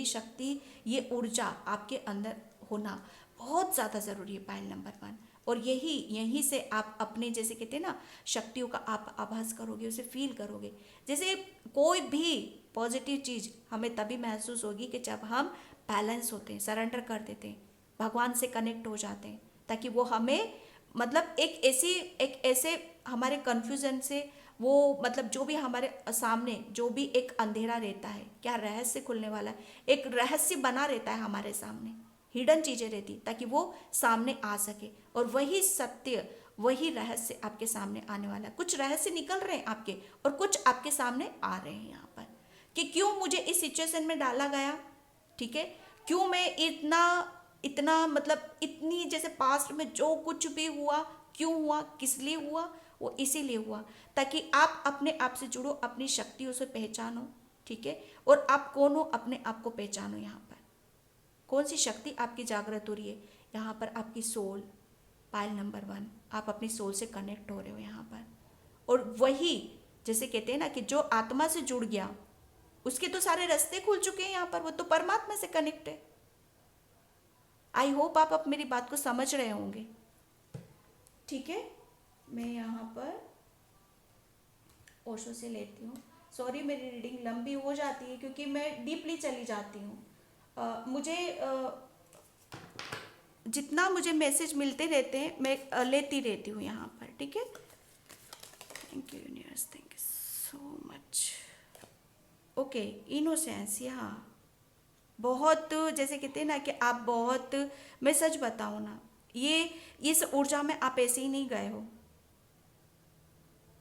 शक्ति ये ऊर्जा आपके अंदर होना बहुत ज़्यादा ज़रूरी है, पायल नंबर 1। और यहीं से आप अपने जैसे कहते हैं ना शक्तियों का आप आभास करोगे, उसे फील करोगे। जैसे कोई भी पॉजिटिव चीज़ हमें तभी महसूस होगी कि जब हम बैलेंस होते हैं, सरेंडर कर देते हैं, भगवान से कनेक्ट हो जाते हैं, ताकि वो हमें मतलब एक ऐसे हमारे कन्फ्यूज़न से वो मतलब जो भी हमारे सामने जो भी एक अंधेरा रहता है, क्या रहस्य खुलने वाला है, एक रहस्य बना रहता है हमारे सामने, हिडन चीज़ें रहती, ताकि वो सामने आ सके। और वही सत्य, वही रहस्य आपके सामने आने वाला है। कुछ रहस्य निकल रहे हैं आपके, और कुछ आपके सामने आ रहे हैं यहाँ पर कि क्यों मुझे इस सिचुएशन में डाला गया। ठीक है, क्यों मैं इतना इतना मतलब इतनी जैसे पास्ट में जो कुछ भी हुआ, क्यों हुआ, किस लिए हुआ, वो इसीलिए हुआ ताकि आप अपने आप से जुड़ो, अपनी शक्तियों से पहचानो। ठीक है, और आप कौन हो, अपने आप को पहचानो। यहाँ पर कौन सी शक्ति आपकी जागृत हो रही है, यहाँ पर आपकी सोल, पायल नंबर 1, आप अपनी सोल से कनेक्ट हो रहे हो यहाँ पर। और वही जैसे कहते हैं ना कि जो आत्मा से जुड़ गया उसके तो सारे रास्ते खुल चुके हैं यहाँ पर, वो तो परमात्मा से कनेक्ट है। आई होप आप अब मेरी बात को समझ रहे होंगे। ठीक है, मैं यहाँ पर ओशो से लेती हूँ। सॉरी, मेरी रीडिंग लंबी हो जाती है क्योंकि मैं डीपली चली जाती हूँ। मुझे जितना मुझे मैसेज मिलते रहते हैं मैं लेती रहती हूँ यहाँ पर। ठीक है, thank you universe, thank you so much. Okay, innocence, यहाँ बहुत जैसे कहते हैं ना कि आप बहुत, मैं सच बताऊँ ना, ये इस ऊर्जा में आप ऐसे ही नहीं गए हो।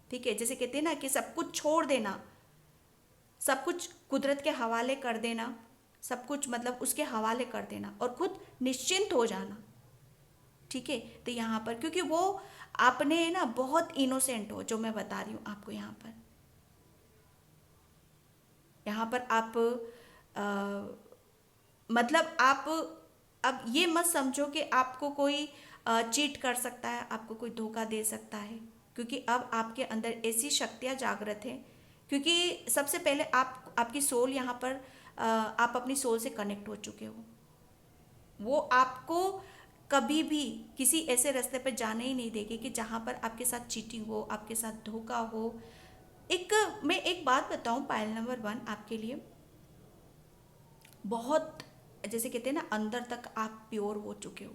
ठीक है, जैसे कहते हैं ना कि सब कुछ छोड़ देना, सब कुछ कुदरत के हवाले कर देना, सब कुछ मतलब उसके हवाले कर देना और खुद निश्चिंत हो जाना। ठीक है, तो यहाँ पर क्योंकि वो आपने ना बहुत इनोसेंट हो, जो मैं बता रही हूँ आपको यहाँ पर आप मतलब आप अब ये मत समझो कि आपको कोई चीट कर सकता है, आपको कोई धोखा दे सकता है, क्योंकि अब आपके अंदर ऐसी शक्तियाँ जागृत हैं। क्योंकि सबसे पहले आपकी सोल यहाँ पर आप अपनी सोल से कनेक्ट हो चुके हो। वो आपको कभी भी किसी ऐसे रास्ते पर जाने ही नहीं देगी कि जहाँ पर आपके साथ चीटिंग हो, आपके साथ धोखा हो। मैं एक बात बताऊँ पायल नंबर 1 आपके लिए, बहुत जैसे कहते हैं ना अंदर तक आप प्योर हो चुके हो।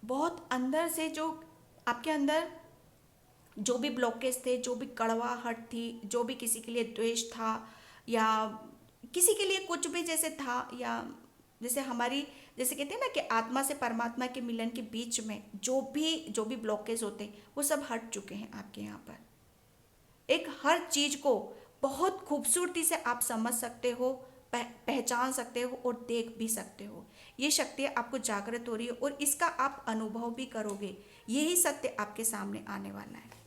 बहुत अंदर से जो आपके अंदर जो भी ब्लॉकेज थे, जो भी कड़वाहट थी, जो भी किसी के लिए द्वेष था, या किसी के लिए कुछ भी जैसे था, या जैसे हमारी जैसे कहते हैं ना कि आत्मा से परमात्मा के मिलन के बीच में जो भी ब्लॉकेज होते हैं वो सब हट चुके हैं आपके यहाँ पर। एक हर चीज़ को बहुत खूबसूरती से आप समझ सकते हो, पहचान सकते हो और देख भी सकते हो। ये शक्तियाँ आपको जागृत हो रही है और इसका आप अनुभव भी करोगे। यही सत्य आपके सामने आने वाला है।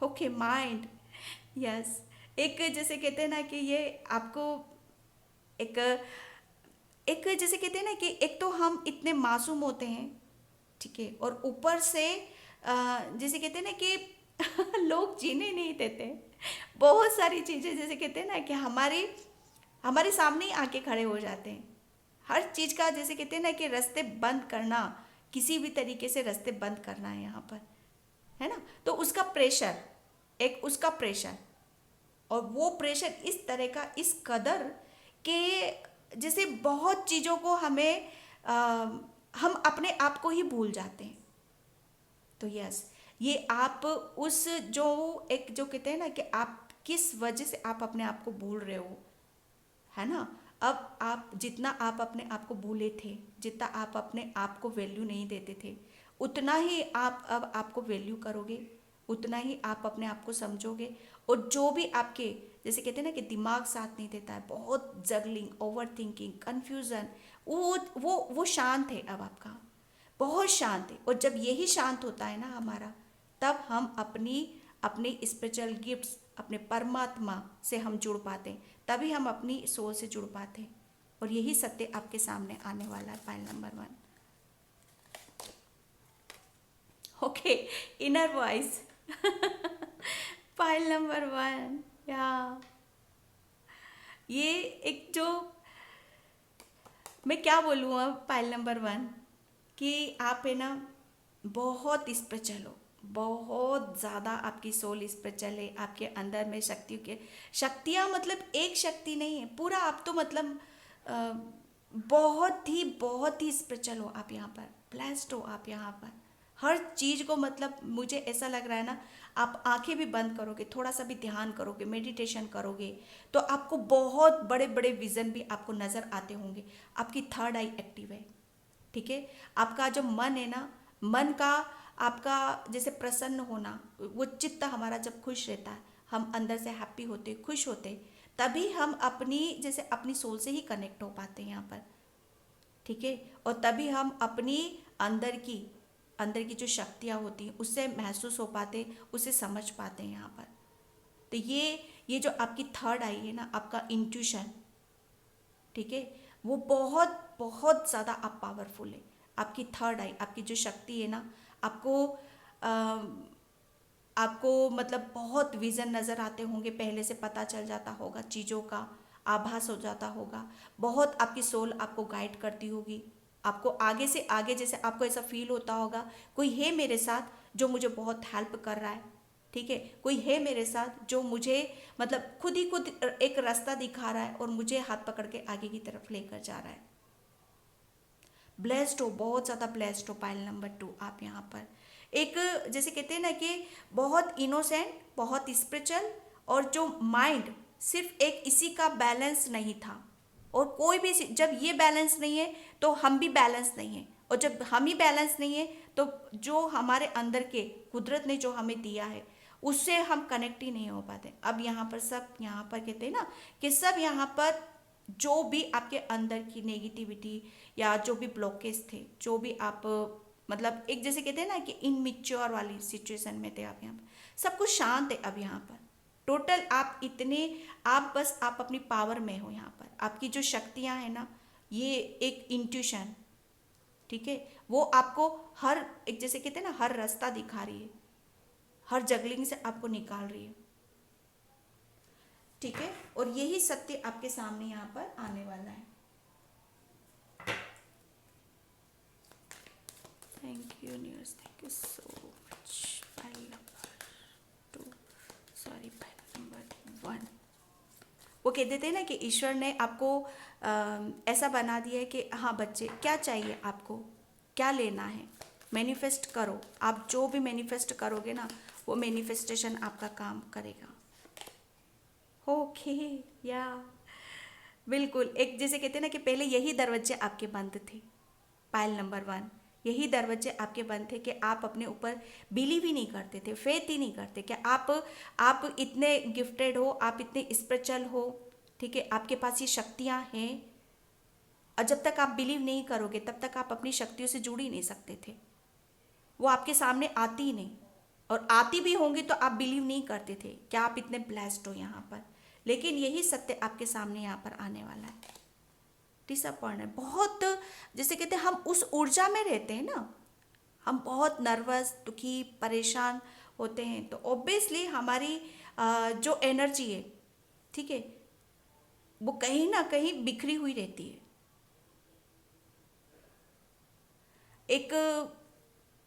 ओके माइंड, यस, एक जैसे कहते हैं ना कि ये आपको एक एक जैसे कहते हैं ना कि एक तो हम इतने मासूम होते हैं, ठीक है, और ऊपर से जैसे कहते हैं ना कि लोग जीने नहीं देते। बहुत सारी चीज़ें जैसे कहते हैं ना कि हमारे सामने ही आके खड़े हो जाते हैं। हर चीज़ का जैसे कहते हैं ना कि रास्ते बंद करना, किसी भी तरीके से रास्ते बंद करना है यहाँ पर, है ना। तो उसका प्रेशर और वो प्रेशर इस तरह का, इस कदर के जैसे बहुत चीज़ों को हम अपने आप को ही भूल जाते हैं। तो यस, ये आप उस जो कहते हैं ना कि आप किस वजह से आप अपने आप को भूल रहे हो, है ना। अब आप जितना आप अपने आप को भूले थे, जितना आप अपने आप को वैल्यू नहीं देते थे, उतना ही आप अब आपको वैल्यू करोगे, उतना ही आप अपने आप को समझोगे। और जो भी आपके, जैसे कहते हैं ना कि दिमाग साथ नहीं देता है, बहुत जगलिंग, ओवर थिंकिंग, कन्फ्यूज़न, वो शांत है अब आपका, बहुत शांत है। और जब यही शांत होता है ना हमारा, तब हम अपनी अपने स्पिरिचुअल गिफ्ट्स, अपने परमात्मा से हम जुड़ पाते हैं, तभी हम अपनी सोल से जुड़ पाते हैं। और यही सत्य आपके सामने आने वाला है, file number 1। Okay, inner voice. File number 1, या ये एक जो, मैं क्या बोलूँ अब, फाइल नंबर 1 कि आप है ना बहुत स्पिरिचुअल हो, बहुत ज़्यादा आपकी सोल स्पिरिचुअल है, आपके अंदर में शक्तियों के शक्तियाँ, मतलब एक शक्ति नहीं है, पूरा आप तो मतलब अ, बहुत ही स्पिरिचुअल हो आप यहाँ पर, ब्लेस्ड हो आप यहाँ पर। हर चीज़ को, मतलब मुझे ऐसा लग रहा है ना, आप आंखें भी बंद करोगे, थोड़ा सा भी ध्यान करोगे, मेडिटेशन करोगे, तो आपको बहुत बड़े बड़े विजन भी आपको नज़र आते होंगे। आपकी थर्ड आई एक्टिव है, ठीक है। आपका जो मन है ना, मन का आपका जैसे प्रसन्न होना, वो चित्त हमारा जब खुश रहता है, हम अंदर से हैप्पी होते, खुश होते, तभी हम अपनी जैसे अपनी सोल से ही कनेक्ट हो पाते हैं यहाँ पर, ठीक है। और तभी हम अपनी अंदर की जो शक्तियाँ होती हैं उससे महसूस हो पाते, उससे समझ पाते हैं यहाँ पर। तो ये जो आपकी थर्ड आई है ना, आपका इंट्यूशन, ठीक है, वो बहुत बहुत ज़्यादा आप पावरफुल है। आपकी थर्ड आई, आपकी जो शक्ति है ना, आपको आपको मतलब बहुत विज़न नज़र आते होंगे, पहले से पता चल जाता होगा, चीज़ों का आभास हो जाता होगा, बहुत आपकी सोल आपको गाइड करती होगी, आपको आगे से आगे, जैसे आपको ऐसा फील होता होगा कोई है मेरे साथ जो मुझे बहुत हेल्प कर रहा है, ठीक है, कोई है मेरे साथ जो मुझे मतलब खुद ही खुद एक रास्ता दिखा रहा है और मुझे हाथ पकड़ के आगे की तरफ लेकर जा रहा है। ब्लेस्ड हो, बहुत ज़्यादा ब्लेस्ड हो, पाइल नंबर 2 आप यहाँ पर। एक जैसे कहते हैं ना कि बहुत इनोसेंट, बहुत स्पिरिचुअल, और जो माइंड सिर्फ एक इसी का बैलेंस नहीं था, और कोई भी जब ये बैलेंस नहीं है तो हम भी बैलेंस नहीं है, और जब हम ही बैलेंस नहीं है तो जो हमारे अंदर के कुदरत ने जो हमें दिया है उससे हम कनेक्ट ही नहीं हो पाते। अब यहाँ पर सब, यहाँ पर कहते हैं ना कि सब यहाँ पर जो भी आपके अंदर की नेगेटिविटी या जो भी ब्लॉकेज थे, जो भी आप मतलब एक जैसे कहते हैं ना कि इनमिच्योर वाली सिचुएशन में थे आप यहाँ पर, सब कुछ शांत है अब यहाँ पर। टोटल आप इतने, आप बस आप अपनी पावर में हो यहाँ पर। आपकी जो शक्तियाँ हैं ना, ये एक इंट्यूशन, ठीक है, वो आपको हर एक जैसे कहते हैं ना हर रास्ता दिखा रही है, हर जगलिंग से आपको निकाल रही है, ठीक है। और यही सत्य आपके सामने यहाँ पर आने वाला है। Thank you news, thank you so much. File number 2, sorry, file number 1। वो कह देते हैं ना कि ईश्वर ने आपको ऐसा बना दिया है कि हाँ बच्चे, क्या चाहिए आपको, क्या लेना है, मैनिफेस्ट करो। आप जो भी मैनिफेस्ट करोगे ना, वो मैनिफेस्टेशन आपका काम करेगा। ओके, या बिल्कुल, एक जैसे कहते हैं ना कि पहले यही दरवाजे आपके बंद थे, पायल नंबर 1, यही दरवाजे आपके बंद थे कि आप अपने ऊपर बिलीव ही नहीं करते थे, फेथ ही नहीं करते कि आप इतने गिफ्टेड हो, आप इतने स्पिरिचुअल हो, ठीक है, आपके पास ये शक्तियाँ हैं। और जब तक आप बिलीव नहीं करोगे तब तक आप अपनी शक्तियों से जुड़ ही नहीं सकते थे, वो आपके सामने आती ही नहीं, और आती भी होंगी तो आप बिलीव नहीं करते थे कि आप इतने ब्लेस्ड हो यहाँ पर। लेकिन यही सत्य आपके सामने यहाँ पर आने वाला है। डिसअपॉइंटेड, बहुत जैसे कहते हैं हम उस ऊर्जा में रहते हैं ना, हम बहुत नर्वस, दुखी, परेशान होते हैं, तो ऑब्वियसली हमारी जो एनर्जी है, ठीक है, वो कहीं ना कहीं बिखरी हुई रहती है। एक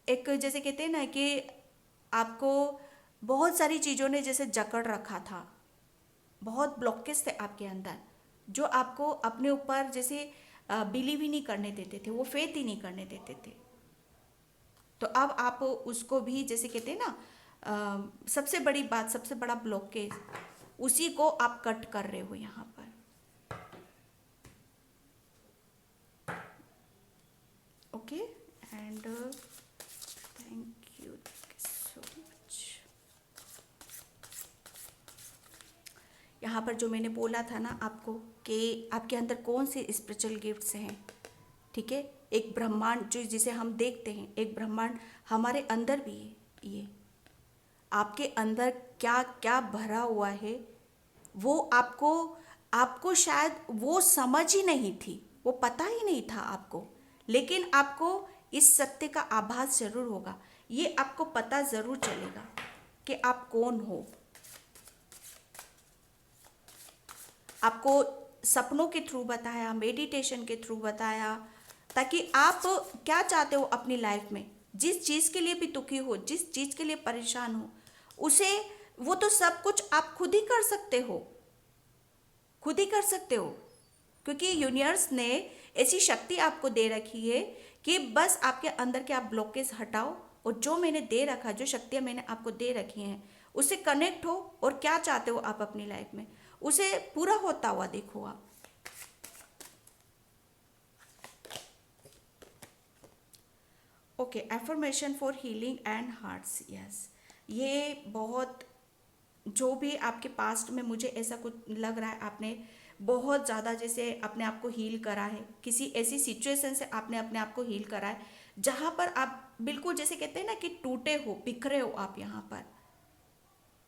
एक जैसे कहते हैं ना कि आपको बहुत सारी चीज़ों ने जैसे जकड़ रखा था, बहुत ब्लॉकेज थे आपके अंदर, जो आपको अपने ऊपर जैसे बिलीव ही नहीं करने देते थे, वो फेथ ही नहीं करने देते थे। तो अब आप उसको भी जैसे कहते हैं ना सबसे बड़ी बात, सबसे बड़ा ब्लॉकेज उसी को आप कट कर रहे हो यहाँ पर। Okay and thank you so much. यहाँ पर जो मैंने बोला था ना आपको कि आपके अंदर कौन से स्पिरिचुअल गिफ्ट्स हैं, ठीक है। एक ब्रह्मांड जो जिसे हम देखते हैं, एक ब्रह्मांड हमारे अंदर भी है। ये आपके अंदर क्या क्या भरा हुआ है वो आपको आपको शायद वो समझ ही नहीं थी, वो पता ही नहीं था आपको, लेकिन आपको इस सत्य का आभास जरूर होगा। ये आपको पता जरूर चलेगा कि आप कौन हो। आपको सपनों के थ्रू बताया, मेडिटेशन के थ्रू बताया, ताकि आप क्या चाहते हो अपनी लाइफ में, जिस चीज़ के लिए भी दुखी हो, जिस चीज़ के लिए परेशान हो, उसे वो तो सब कुछ आप खुद ही कर सकते हो, खुद ही कर सकते हो। क्योंकि यूनिवर्स ने ऐसी शक्ति आपको दे रखी है कि बस आपके अंदर के आप ब्लॉकेज हटाओ और जो मैंने दे रखा, जो शक्तियाँ मैंने आपको दे रखी हैं उससे कनेक्ट हो और क्या चाहते हो आप अपनी लाइफ में उसे पूरा होता हुआ देखो आप। Okay, affirmation for healing and hearts. Yes, ये बहुत, जो भी आपके पास्ट में मुझे ऐसा कुछ लग रहा है आपने बहुत ज़्यादा जैसे अपने आप को हील करा है, किसी ऐसी सिचुएशन से आपने अपने आप को हील करा है जहाँ पर आप बिल्कुल जैसे कहते हैं ना कि टूटे हो, बिखरे हो आप यहाँ पर,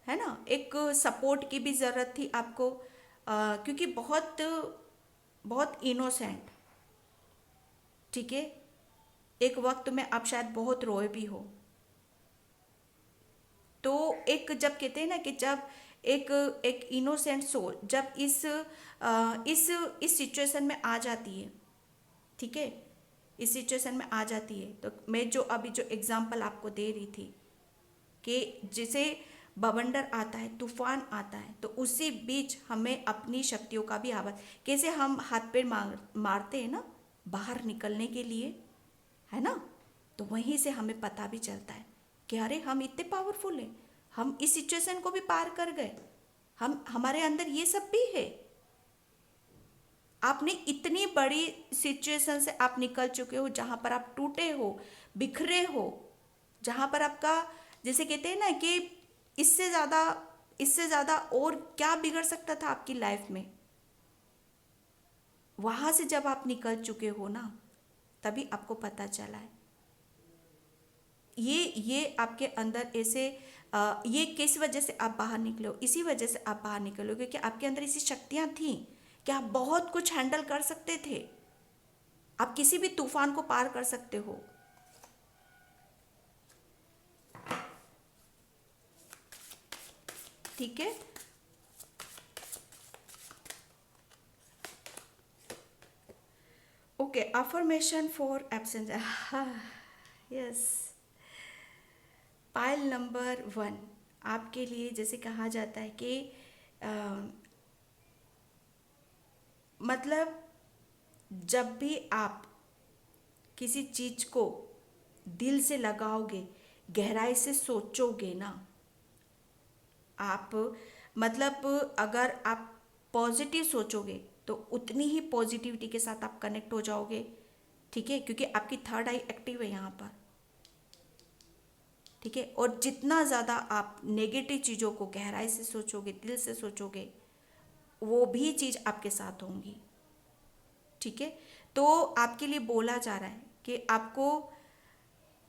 है ना। एक सपोर्ट की भी ज़रूरत थी आपको, क्योंकि बहुत बहुत इनोसेंट, ठीक है, एक वक्त में आप शायद बहुत रोए भी हो। तो एक जब कहते हैं ना कि जब एक एक इनोसेंट सोल जब इस सिचुएशन में आ जाती है, ठीक है, इस सिचुएशन में आ जाती है, तो मैं जो अभी जो एग्जांपल आपको दे रही थी कि जिसे बवंडर आता है, तूफान आता है, तो उसी बीच हमें अपनी शक्तियों का भी आवाज, कैसे हम हाथ पैर मारते हैं ना बाहर निकलने के लिए, है ना, तो वहीं से हमें पता भी चलता है कि अरे हम इतने पावरफुल हैं, हम इस सिचुएशन को भी पार कर गए, हम हमारे अंदर ये सब भी है। आपने इतनी बड़ी सिचुएशन से आप निकल चुके हो जहाँ पर आप टूटे हो, बिखरे हो, जहाँ पर आपका जैसे कहते हैं ना कि इससे ज़्यादा और क्या बिगड़ सकता था आपकी लाइफ में। वहाँ से जब आप निकल चुके हो ना, तभी आपको पता चला है ये आपके अंदर ऐसे ये किस वजह से आप बाहर निकले हो, इसी वजह से आप बाहर निकले हो क्योंकि आपके अंदर ऐसी शक्तियाँ थीं कि आप बहुत कुछ हैंडल कर सकते थे, आप किसी भी तूफान को पार कर सकते हो। ठीक है, okay, affirmation for absence. Yes, pile number 1 आपके लिए जैसे कहा जाता है कि अ, मतलब जब भी आप किसी चीज़ को दिल से लगाओगे, गहराई से सोचोगे ना आप, मतलब अगर आप पॉजिटिव सोचोगे तो उतनी ही पॉजिटिविटी के साथ आप कनेक्ट हो जाओगे, ठीक है, क्योंकि आपकी थर्ड आई एक्टिव है यहाँ पर, ठीक है। और जितना ज़्यादा आप नेगेटिव चीज़ों को गहराई से सोचोगे, दिल से सोचोगे, वो भी चीज़ आपके साथ होंगी, ठीक है। तो आपके लिए बोला जा रहा है कि आपको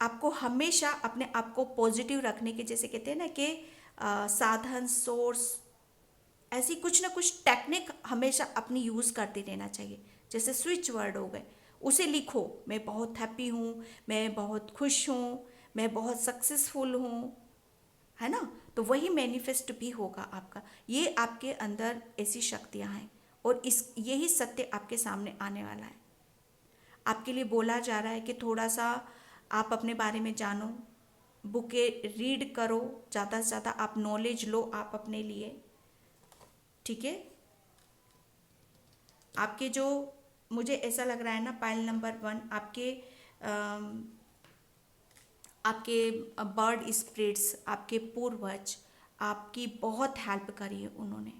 आपको हमेशा अपने आप को पॉजिटिव रखने के, जैसे कहते हैं ना कि साधन, सोर्स, ऐसी कुछ ना कुछ टेक्निक हमेशा अपनी यूज़ करते रहना चाहिए। जैसे स्विच वर्ड हो गए, उसे लिखो, मैं बहुत हैप्पी हूँ, मैं बहुत खुश हूँ, मैं बहुत सक्सेसफुल हूँ, है ना, तो वही मैनिफेस्ट भी होगा आपका। ये आपके अंदर ऐसी शक्तियाँ हैं और इस यही सत्य आपके सामने आने वाला है। आपके लिए बोला जा रहा है कि थोड़ा सा आप अपने बारे में जानो, बुकें रीड करो, ज़्यादा से ज़्यादा आप नॉलेज लो आप अपने लिए, ठीक है। आपके जो, मुझे ऐसा लग रहा है ना, पाइल नंबर 1 आपके आपके बर्ड स्पिरिट्स, आपके पूर्वज, आपकी बहुत हेल्प करी है उन्होंने।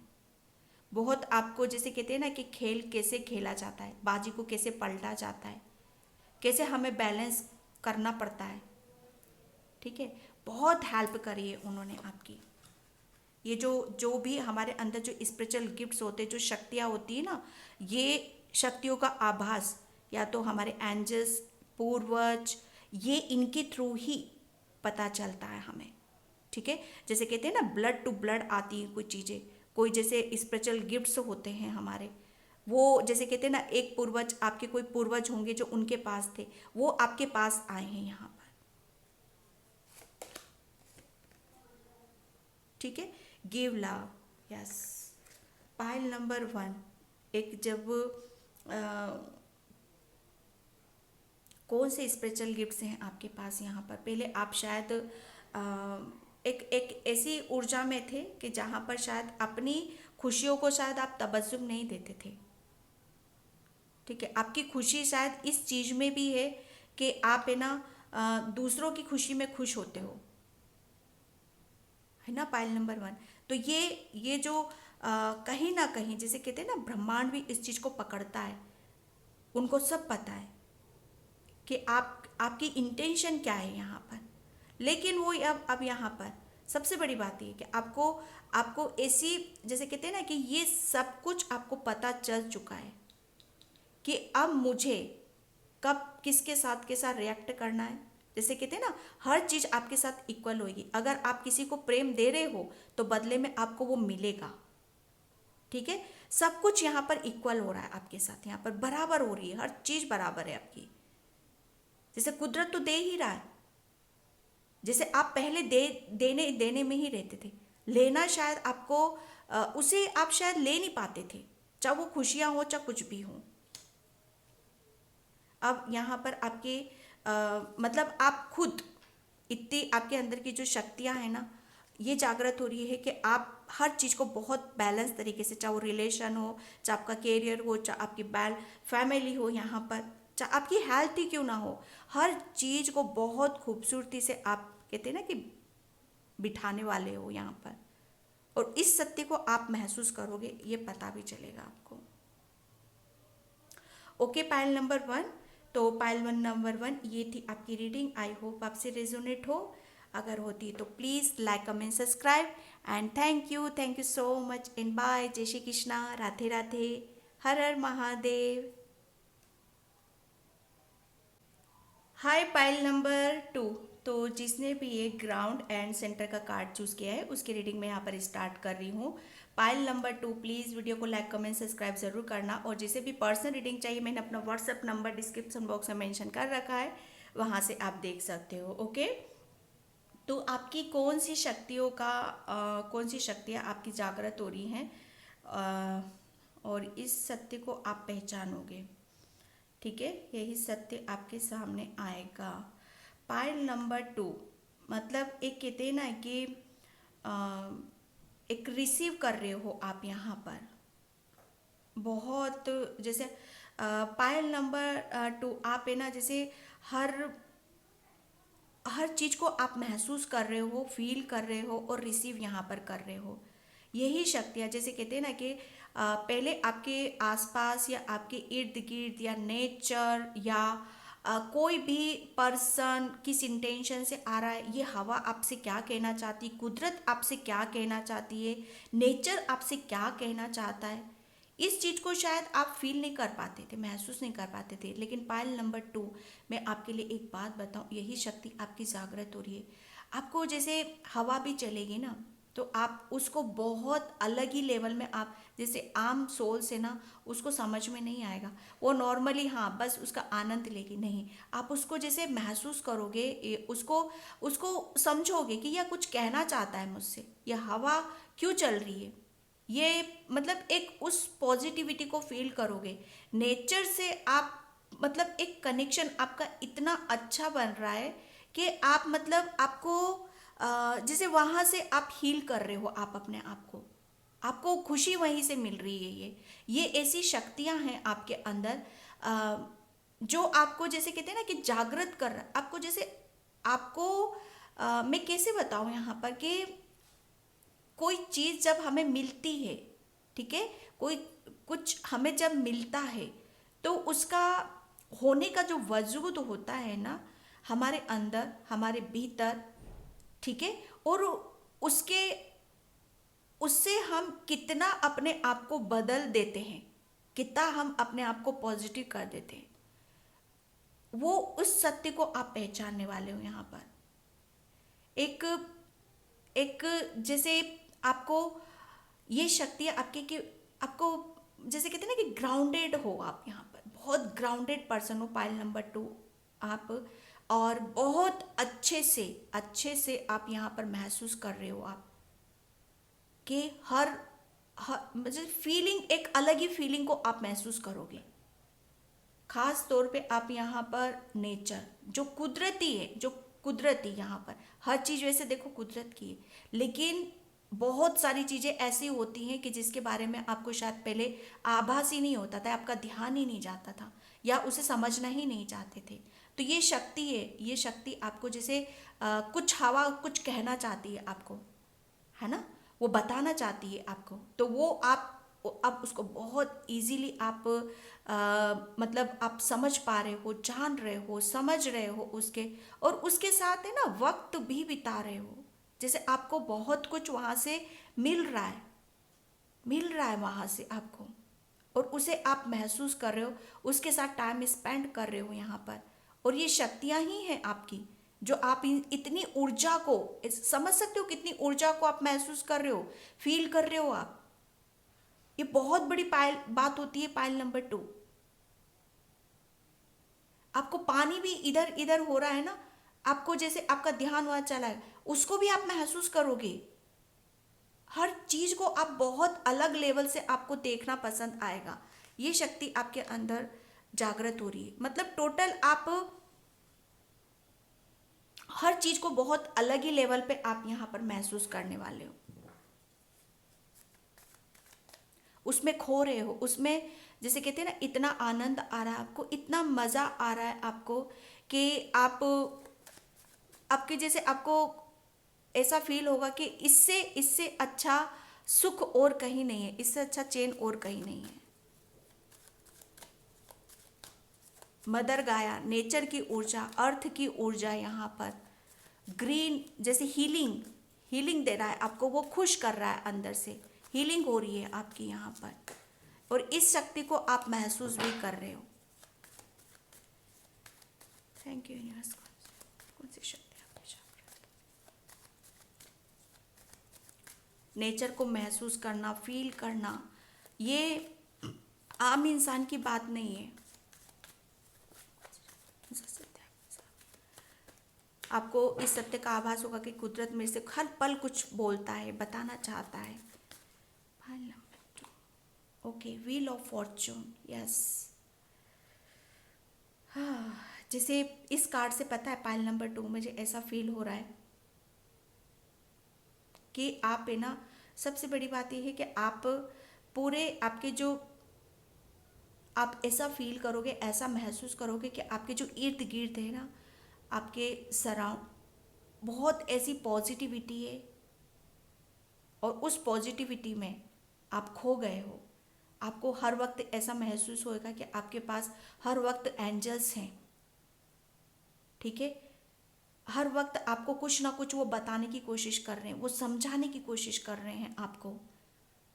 बहुत आपको जैसे कहते हैं ना कि खेल कैसे खेला जाता है, बाजी को कैसे पलटा जाता है, कैसे हमें बैलेंस करना पड़ता है। ठीक है, बहुत हेल्प करी है उन्होंने आपकी। ये जो जो भी हमारे अंदर जो स्पिरिचुअल गिफ्ट्स होते हैं, जो शक्तियाँ होती है ना, ये शक्तियों का आभास या तो हमारे एंजल्स, पूर्वज, ये इनके थ्रू ही पता चलता है हमें। ठीक है, जैसे कहते हैं ना ब्लड टू ब्लड आती है कुछ चीज़ें, कोई जैसे स्पिरिचुअल गिफ्ट्स होते हैं हमारे, वो जैसे कहते हैं ना एक पूर्वज, आपके कोई पूर्वज होंगे जो उनके पास थे, वो आपके पास आए हैं यहाँ पर। ठीक है, give love, yes. Pile number 1, एक जब अ, कौन से स्पिरिचुअल गिफ्ट्स हैं आपके पास यहाँ पर? पहले आप शायद अ, एक एक ऐसी ऊर्जा में थे कि जहाँ पर शायद अपनी खुशियों को शायद आप तबज्जुम नहीं देते थे। ठीक है, आपकी खुशी शायद इस चीज़ में भी है कि आप है ना दूसरों की खुशी में खुश होते हो, है ना, पाइल नंबर 1। तो ये जो कहीं ना कहीं जैसे कहते हैं ना ब्रह्मांड भी इस चीज़ को पकड़ता है, उनको सब पता है कि आप आपकी इंटेंशन क्या है यहाँ पर। लेकिन वो अब यहाँ पर सबसे बड़ी बात ये है कि आपको आपको ऐसी जैसे कहते हैं ना कि ये सब कुछ आपको पता चल चुका है कि अब मुझे कब किसके साथ रिएक्ट करना है। जैसे कहते हैं ना हर चीज़ आपके साथ इक्वल होगी। अगर आप किसी को प्रेम दे रहे हो तो बदले में आपको वो मिलेगा। ठीक है, सब कुछ यहाँ पर इक्वल हो रहा है आपके साथ, यहाँ पर बराबर हो रही है, हर चीज़ बराबर है आपकी। जैसे कुदरत तो दे ही रहा है, जैसे आप पहले देने देने में ही रहते थे, लेना शायद आपको उसे आप शायद ले नहीं पाते थे, चाहे वो खुशियाँ हो चाहे कुछ भी हो। अब यहाँ पर आपके मतलब आप खुद इतनी आपके अंदर की जो शक्तियाँ हैं ना, ये जागृत हो रही है कि आप हर चीज़ को बहुत बैलेंस तरीके से, चाहे वो रिलेशन हो, चाहे आपका कैरियर हो, चाहे आपकी फैमिली हो, यहाँ पर चाहे आपकी हेल्थ ही क्यों ना हो, हर चीज़ को बहुत खूबसूरती से आप कहते हैं ना कि बिठाने वाले हो यहाँ पर। और इस सत्य को आप महसूस करोगे, ये पता भी चलेगा आपको। Okay, pile number 1। तो पाइल नंबर 1 ये थी आपकी रीडिंग। आई होप आपसे रेजोनेट हो। अगर होती तो please like comment subscribe and thank you so much in by. जय श्री कृष्णा, राधे राधे, हर हर महादेव। हाय पाइल नंबर 2। तो जिसने भी ये ग्राउंड एंड सेंटर का कार्ड चूज़ किया है उसकी रीडिंग मैं यहाँ पर स्टार्ट कर रही हूँ। पाइल नंबर 2, प्लीज़ वीडियो को लाइक कमेंट सब्सक्राइब ज़रूर करना। और जिसे भी पर्सनल रीडिंग चाहिए मैंने अपना व्हाट्सअप नंबर डिस्क्रिप्शन बॉक्स में मेंशन कर रखा है, वहाँ से आप देख सकते हो। ओके, तो आपकी कौन सी शक्तियाँ आपकी जागृत हो रही हैं, और इस सत्य को आप पहचानोगे। ठीक है, यही सत्य आपके सामने आएगा। पाइल नंबर 2 मतलब एक कहते हैं ना कि अ, एक रिसीव कर रहे हो आप यहाँ पर बहुत। जैसे पाइल नंबर 2 आप है ना, जैसे हर हर चीज़ को आप महसूस कर रहे हो, फील कर रहे हो और रिसीव यहाँ पर कर रहे हो। यही शक्तियाँ जैसे कहते हैं ना कि पहले आपके आसपास या आपके इर्द गिर्द या नेचर या कोई भी पर्सन किस इंटेंशन से आ रहा है, ये हवा आपसे क्या कहना चाहती, कुदरत आपसे क्या कहना चाहती है, नेचर आपसे क्या कहना चाहता है, इस चीज़ को शायद आप फील नहीं कर पाते थे, महसूस नहीं कर पाते थे। लेकिन पायल नंबर 2 मैं आपके लिए एक बात बताऊं, यही शक्ति आपकी जागृत हो रही है। आपको जैसे हवा भी चलेगी ना तो आप उसको बहुत अलग ही लेवल में, आप जैसे आम सोल से ना उसको समझ में नहीं आएगा। वो नॉर्मली हाँ बस उसका आनंद लेगी, नहीं, आप उसको जैसे महसूस करोगे, उसको उसको समझोगे कि यह कुछ कहना चाहता है मुझसे, यह हवा क्यों चल रही है, ये मतलब एक उस पॉजिटिविटी को फील करोगे। नेचर से आप मतलब एक कनेक्शन आपका इतना अच्छा बन रहा है कि आप मतलब आपको जैसे वहाँ से आप हील कर रहे हो आप अपने आप को, आपको खुशी वहीं से मिल रही है। ये ऐसी शक्तियाँ हैं आपके अंदर जो आपको जैसे कहते हैं ना कि जागृत कर रहा है आपको। जैसे आपको मैं कैसे बताऊँ यहाँ पर कि कोई चीज़ जब हमें मिलती है, ठीक है, कोई कुछ हमें जब मिलता है तो उसका होने का जो वजूद होता है ना, हमारे अंदर, हमारे भीतर, ठीक है, और उसके उससे हम कितना अपने आप को बदल देते हैं, कितना हम अपने आप को पॉजिटिव कर देते हैं, वो उस सत्य को आप पहचानने वाले हो यहाँ पर। एक एक जैसे आपको ये शक्ति आपके कि आपको जैसे कहते हैं ना कि ग्राउंडेड हो आप यहाँ पर, बहुत ग्राउंडेड पर्सन हो, पाइल नंबर 2 आप, और बहुत अच्छे से आप यहाँ पर महसूस कर रहे हो आप कि हर मतलब फीलिंग, एक अलग ही फीलिंग को आप महसूस करोगे। खास तौर पे आप यहाँ पर नेचर जो कुदरती है, जो कुदरती यहाँ पर हर चीज़ वैसे देखो कुदरत की है, लेकिन बहुत सारी चीज़ें ऐसी होती हैं कि जिसके बारे में आपको शायद पहले आभास ही नहीं होता था, आपका ध्यान ही नहीं जाता था, या उसे समझना ही नहीं चाहते थे। तो ये शक्ति है, ये शक्ति आपको जैसे कुछ हवा कुछ कहना चाहती है आपको, है ना, वो बताना चाहती है आपको, तो वो आप उसको बहुत इजीली आप मतलब आप समझ पा रहे हो, जान रहे हो, समझ रहे हो उसके, और उसके साथ है ना वक्त भी बिता रहे हो, जैसे आपको बहुत कुछ वहाँ से मिल रहा है वहाँ से आपको, और उसे आप महसूस कर रहे हो, उसके साथ टाइम स्पेंड कर रहे हो यहाँ पर। और ये शक्तियाँ ही हैं आपकी, जो आप इतनी ऊर्जा को समझ सकते हो, कितनी ऊर्जा को आप महसूस कर रहे हो, फील कर रहे हो आप। ये बहुत बड़ी बात होती है पाइल नंबर 2। आपको पानी भी इधर इधर हो रहा है ना, आपको जैसे आपका ध्यान वहाँ चला है, उसको भी आप महसूस करोगे। हर चीज को आप बहुत अलग लेवल से आपको देखना पसंद आएगा। ये शक्ति आपके अंदर जागृत हो रही है, मतलब टोटल आप हर चीज को बहुत अलग ही लेवल पे आप यहाँ पर महसूस करने वाले हो, उसमें खो रहे हो, उसमें जैसे कहते हैं ना, इतना आनंद आ रहा है आपको, इतना मजा आ रहा है आपको कि आप आपके जैसे आपको ऐसा फील होगा कि इससे इससे अच्छा सुख और कहीं नहीं है, इससे अच्छा चैन और कहीं नहीं है। मदर गाया, नेचर की ऊर्जा, अर्थ की ऊर्जा यहाँ पर ग्रीन जैसे हीलिंग दे रहा है आपको, वो खुश कर रहा है, अंदर से हीलिंग हो रही है आपकी यहाँ पर, और इस शक्ति को आप महसूस भी कर रहे हो। Thank you universe. कौन सी शक्ति आप नेचर को महसूस करना, फील करना, ये आम इंसान की बात नहीं है। आपको इस सत्य का आभास होगा कि कुदरत में से हर पल कुछ बोलता है, बताना चाहता है। Okay, wheel of Fortune, yes. हाँ, जैसे इस कार्ड से पता है पाइल नंबर 2 मुझे ऐसा फील हो रहा है कि आप है ना, सबसे बड़ी बात यह है कि आप पूरे आपके जो आप ऐसा फील करोगे, ऐसा महसूस करोगे कि आपके जो इर्द गिर्द है ना, आपके सराउंड बहुत ऐसी पॉजिटिविटी है, और उस पॉजिटिविटी में आप खो गए हो। आपको हर वक्त ऐसा महसूस होएगा कि आपके पास हर वक्त एंजल्स हैं, ठीक है, हर वक्त आपको कुछ ना कुछ वो बताने की कोशिश कर रहे हैं, वो समझाने की कोशिश कर रहे हैं आपको,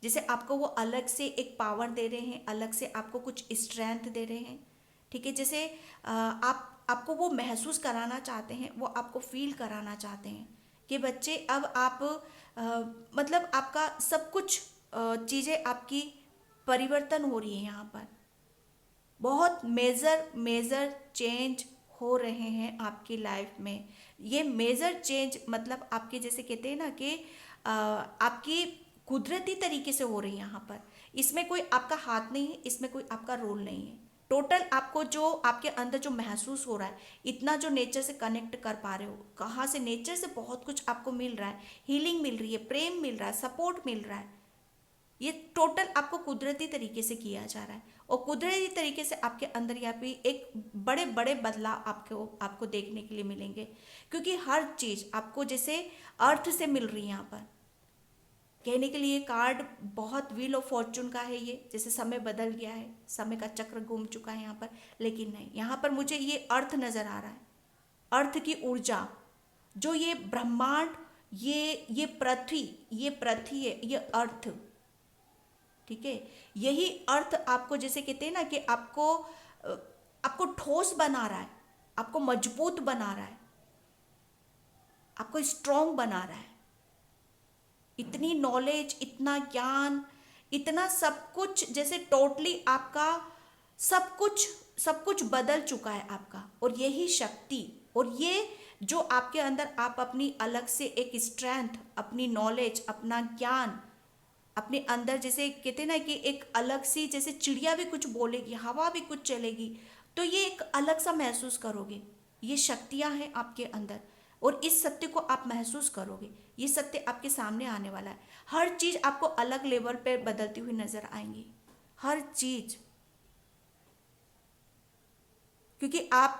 जैसे आपको वो अलग से एक पावर दे रहे हैं, अलग से आपको कुछ स्ट्रेंथ दे रहे हैं, ठीक है, जैसे आपको वो महसूस कराना चाहते हैं, वो आपको फील कराना चाहते हैं कि बच्चे अब आप मतलब आपका सब कुछ चीज़ें आपकी परिवर्तन हो रही है यहाँ पर, बहुत मेजर चेंज हो रहे हैं आपकी लाइफ में। ये मेजर चेंज मतलब आपके जैसे कहते हैं ना कि आपकी कुदरती तरीके से हो रही है यहाँ पर, इसमें कोई आपका हाथ नहीं है, इसमें कोई आपका रोल नहीं है। टोटल आपको जो आपके अंदर जो महसूस हो रहा है, इतना जो नेचर से कनेक्ट कर पा रहे हो, कहाँ से नेचर से बहुत कुछ आपको मिल रहा है, हीलिंग मिल रही है, प्रेम मिल रहा है, सपोर्ट मिल रहा है, ये टोटल आपको कुदरती तरीके से किया जा रहा है, और कुदरती तरीके से आपके अंदर यहाँ पे एक बड़े बड़े बदलाव आपको देखने के लिए मिलेंगे, क्योंकि हर चीज़ आपको जैसे अर्थ से मिल रही है यहाँ पर, कहने के लिए कार्ड बहुत व्हील ऑफ फॉर्चून का है ये, जैसे समय बदल गया है, समय का चक्र घूम चुका है यहाँ पर, लेकिन नहीं, यहाँ पर मुझे ये अर्थ नजर आ रहा है, अर्थ की ऊर्जा, जो ये ब्रह्मांड, ये पृथ्वी है, ये अर्थ, ठीक है, यही अर्थ आपको, जैसे कहते हैं ना कि आपको ठोस बना रहा है, आपको मजबूत बना रहा है, आपको स्ट्रांग बना रहा है। इतनी नॉलेज, इतना ज्ञान, इतना सब कुछ, जैसे टोटली आपका सब कुछ बदल चुका है आपका। और यही शक्ति, और ये जो आपके अंदर आप अपनी अलग से एक स्ट्रेंथ, अपनी नॉलेज, अपना ज्ञान अपने अंदर, जैसे कहते हैं ना कि एक अलग सी, जैसे चिड़िया भी कुछ बोलेगी, हवा भी कुछ चलेगी, तो ये एक अलग सा महसूस करोगे। ये शक्तियां हैं आपके अंदर, और इस सत्य को आप महसूस करोगे। ये सत्य आपके सामने आने वाला है। हर चीज आपको अलग लेवल पे बदलती हुई नजर आएंगी, हर चीज, क्योंकि आप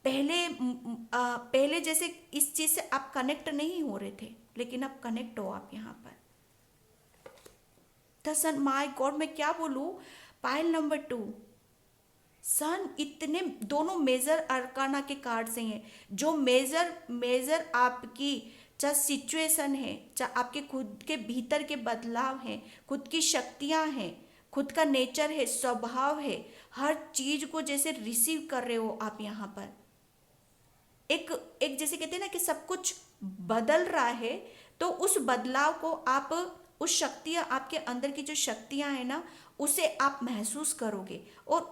पहले जैसे इस चीज से आप कनेक्ट नहीं हो रहे थे, लेकिन अब कनेक्ट हो आप यहाँ पर। द सन, माय गॉड, मैं क्या बोलूं, पाइल नंबर 2, सन, इतने दोनों मेजर अरकाना के कार्ड्स हैं, जो मेजर आपकी चाहे सिचुएशन है, चाहे आपके खुद के भीतर के बदलाव हैं, खुद की शक्तियां हैं, खुद का नेचर है, स्वभाव है, हर चीज को जैसे रिसीव कर रहे हो आप यहाँ पर। एक एक जैसे कहते हैं ना कि सब कुछ बदल रहा है, तो उस बदलाव को आप, उस शक्तियां, आपके अंदर की जो शक्तियां हैं ना, उसे आप महसूस करोगे। और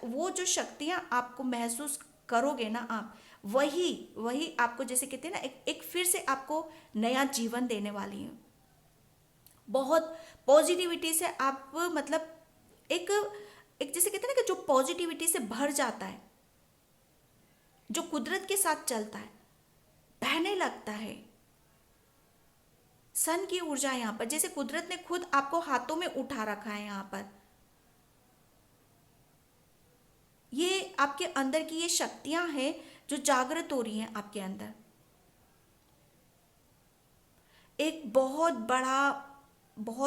वो जो शक्तियां आपको महसूस करोगे ना आप, वही वही आपको, जैसे कहते हैं ना, एक फिर से आपको नया जीवन देने वाली है। बहुत पॉजिटिविटी से आप, मतलब एक एक जैसे कहते हैं ना कि जो पॉजिटिविटी से भर जाता है, जो कुदरत के साथ चलता है, बहने लगता है। सन की ऊर्जा यहाँ पर, जैसे कुदरत ने खुद आपको हाथों में उठा रखा है यहाँ पर। ये आपके अंदर की ये शक्तियां हैं जो जागृत हो रही हैं आपके अंदर। एक बहुत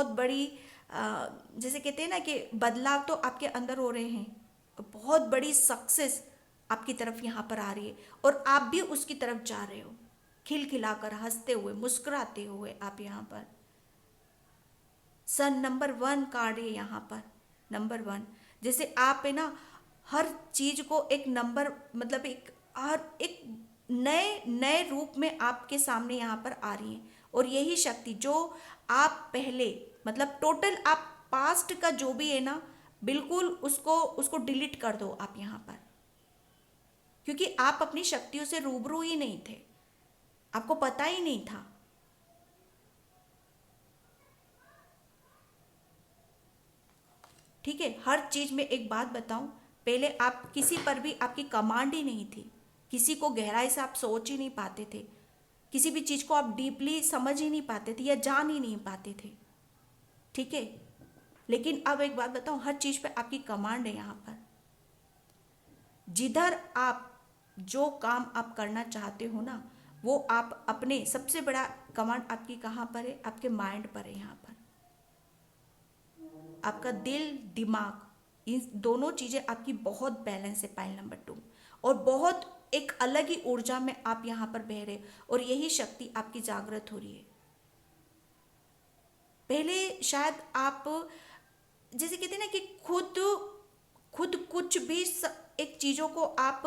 बड़ी जैसे कहते हैं ना कि बदलाव तो आपके अंदर हो रहे हैं, बहुत बड़ी सक्सेस आपकी तरफ यहाँ पर आ रही है, और आप भी उसकी तरफ जा रहे हो, खिलखिलाकर, हंसते हुए, मुस्कुराते हुए आप यहाँ पर। सन नंबर 1 कार्ड है यहाँ पर, नंबर 1, जैसे आप है ना, हर चीज को एक नंबर, मतलब एक नए नए रूप में आपके सामने यहाँ पर आ रही है। और यही शक्ति जो आप पहले, मतलब टोटल आप पास्ट का जो भी है ना, बिल्कुल उसको उसको डिलीट कर दो आप यहाँ पर, क्योंकि आप अपनी शक्तियों से रूबरू ही नहीं थे, आपको पता ही नहीं था। ठीक है, हर चीज में एक बात बताऊं, पहले आप किसी पर भी आपकी कमांड ही नहीं थी, किसी को गहराई से आप सोच ही नहीं पाते थे, किसी भी चीज को आप डीपली समझ ही नहीं पाते थे या जान ही नहीं पाते थे। ठीक है, लेकिन अब एक बात बताऊं, हर चीज पे आपकी कमांड है यहाँ पर। जिधर आप जो काम आप करना चाहते हो ना, वो आप अपने, सबसे बड़ा कमांड आपकी कहाँ पर है, आपके माइंड पर है यहाँ पर। आपका दिल, दिमाग, इन दोनों चीजें आपकी बहुत बैलेंस है, पाइल नंबर 2, और बहुत एक अलग ही ऊर्जा में आप यहाँ पर बह रहे, और यही शक्ति आपकी जागृत हो रही है। पहले शायद आप, जैसे कहते हैं ना कि खुद खुद कुछ भी एक चीजों को आप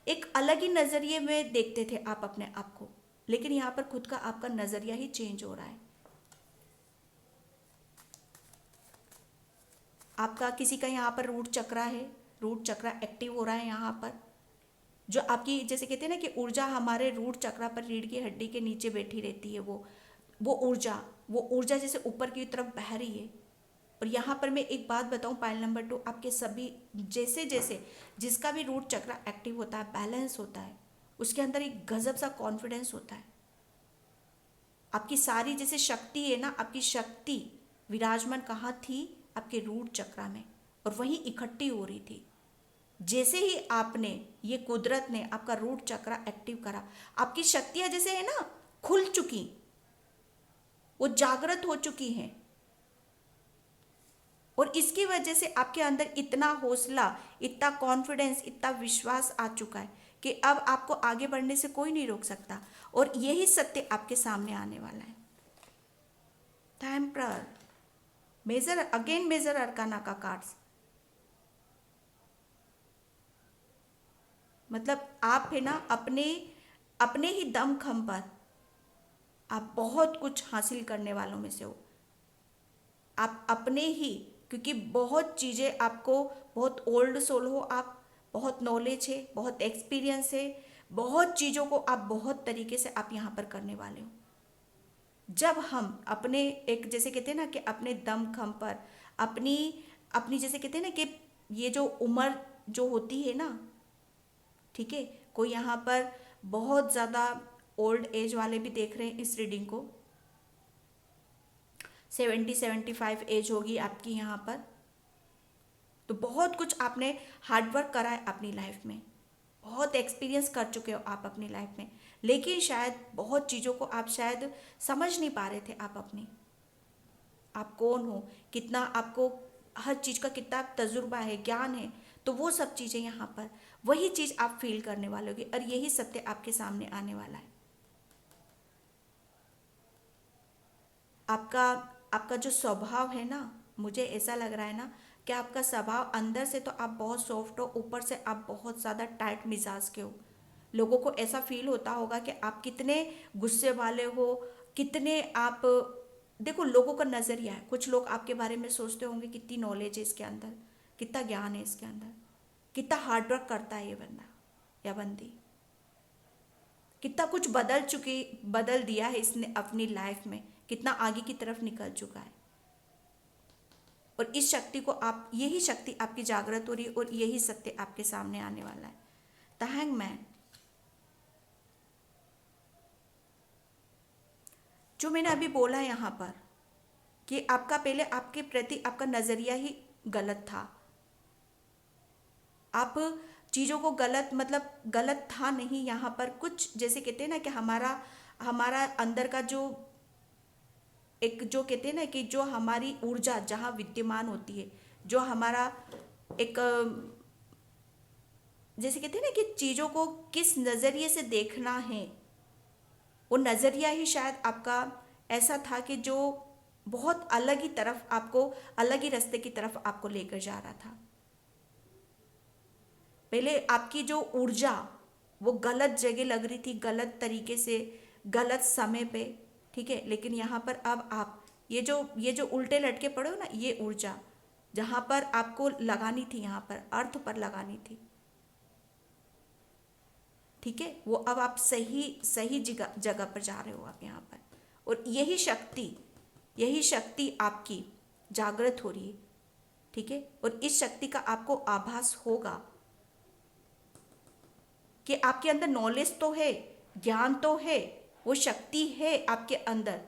एक अलग ही नजरिए में देखते थे आप अपने आप को, लेकिन यहाँ पर खुद का आपका नजरिया ही चेंज हो रहा है। आपका किसी का यहाँ पर रूट चक्रा है, रूट चक्रा एक्टिव हो रहा है यहाँ पर, जो आपकी, जैसे कहते हैं ना कि ऊर्जा हमारे रूट चक्रा पर, रीढ़ की हड्डी के नीचे बैठी रहती है, वो ऊर्जा जैसे ऊपर की तरफ बह रही है। और यहाँ पर मैं एक बात बताऊँ, पाइल नंबर 2, आपके सभी, जैसे जैसे जिसका भी रूट चक्रा एक्टिव होता है, बैलेंस होता है, उसके अंदर एक गजब सा कॉन्फिडेंस होता है। आपकी सारी जैसे शक्ति है ना, आपकी शक्ति विराजमान कहाँ थी, आपके रूट चक्रा में, और वहीं इकट्ठी हो रही थी। जैसे ही आपने, ये कुदरत ने आपका रूट चक्रा एक्टिव करा, आपकी शक्तियां जैसे है ना खुल चुकी, वो जागृत हो चुकी हैं। और इसकी वजह से आपके अंदर इतना हौसला, इतना कॉन्फिडेंस, इतना विश्वास आ चुका है कि अब आपको आगे बढ़ने से कोई नहीं रोक सकता। और यही सत्य आपके सामने आने वाला है। The emperor, major again, major arcana का कार्ड्स, मतलब आप है ना अपने अपने ही दमखम पर आप बहुत कुछ हासिल करने वालों में से हो। आप अपने ही, क्योंकि बहुत चीज़ें आपको, बहुत ओल्ड सोल हो आप, बहुत नॉलेज है, बहुत एक्सपीरियंस है, बहुत चीज़ों को आप बहुत तरीके से आप यहाँ पर करने वाले हो। जब हम अपने एक, जैसे कहते हैं ना कि अपने दमखम पर अपनी अपनी जैसे कहते हैं ना कि ये जो उम्र जो होती है ना, ठीक है, कोई यहाँ पर बहुत ज़्यादा ओल्ड एज वाले भी देख रहे हैं इस रीडिंग को, 70-75 एज होगी आपकी यहाँ पर। तो बहुत कुछ आपने हार्डवर्क करा है अपनी लाइफ में, बहुत एक्सपीरियंस कर चुके हो आप अपनी लाइफ में, लेकिन शायद बहुत चीज़ों को आप शायद समझ नहीं पा रहे थे आप अपनी, आप कौन हो, कितना आपको हर चीज़ का कितना तजुर्बा है, ज्ञान है। तो वो सब चीज़ें यहाँ पर वही चीज़ आप फील करने वाले होगे और यही सत्य आपके सामने आने वाला है। आपका आपका जो स्वभाव है ना, मुझे ऐसा लग रहा है ना कि आपका स्वभाव अंदर से तो आप बहुत सॉफ्ट हो, ऊपर से आप बहुत ज़्यादा टाइट मिजाज के हो। लोगों को ऐसा फील होता होगा कि आप कितने गुस्से वाले हो, कितने आप, देखो लोगों का नज़रिया है, कुछ लोग आपके बारे में सोचते होंगे कितनी नॉलेज है इसके अंदर, कितना ज्ञान है इसके अंदर, कितना हार्डवर्क करता है ये बंदा या बंदी, कितना कुछ बदल दिया है इसने अपनी लाइफ में, कितना आगे की तरफ निकल चुका है। और इस शक्ति को आप, यही शक्ति आपकी जागृत हो रही है और यही सत्य आपके सामने आने वाला है। द हैंगमैन, जो मैंने अभी बोला यहाँ पर कि आपका पहले आपके प्रति आपका नज़रिया ही गलत था, आप चीज़ों को गलत, मतलब गलत था नहीं, यहाँ पर कुछ जैसे कहते हैं ना कि हमारा हमारा अंदर का जो एक, जो कहते हैं ना कि जो हमारी ऊर्जा जहाँ विद्यमान होती है, जो हमारा एक जैसे कहते हैं ना कि चीज़ों को किस नज़रिए से देखना है, वो नज़रिया ही शायद आपका ऐसा था कि जो बहुत अलग ही तरफ आपको, अलग ही रास्ते की तरफ आपको लेकर जा रहा था। पहले आपकी जो ऊर्जा वो गलत जगह लग रही थी, गलत तरीके से, गलत समय पे, ठीक है, लेकिन यहाँ पर अब आप ये जो उल्टे लटके पड़े हो ना, ये ऊर्जा जहाँ पर आपको लगानी थी, यहाँ पर अर्थ पर लगानी थी, ठीक है, वो अब आप सही सही जगह जगह पर जा रहे हो आप यहाँ पर। और यही शक्ति आपकी जागृत हो रही है, ठीक है। और इस शक्ति का आपको आभास होगा कि आपके अंदर नॉलेज तो है, ज्ञान तो है, वो शक्ति है आपके अंदर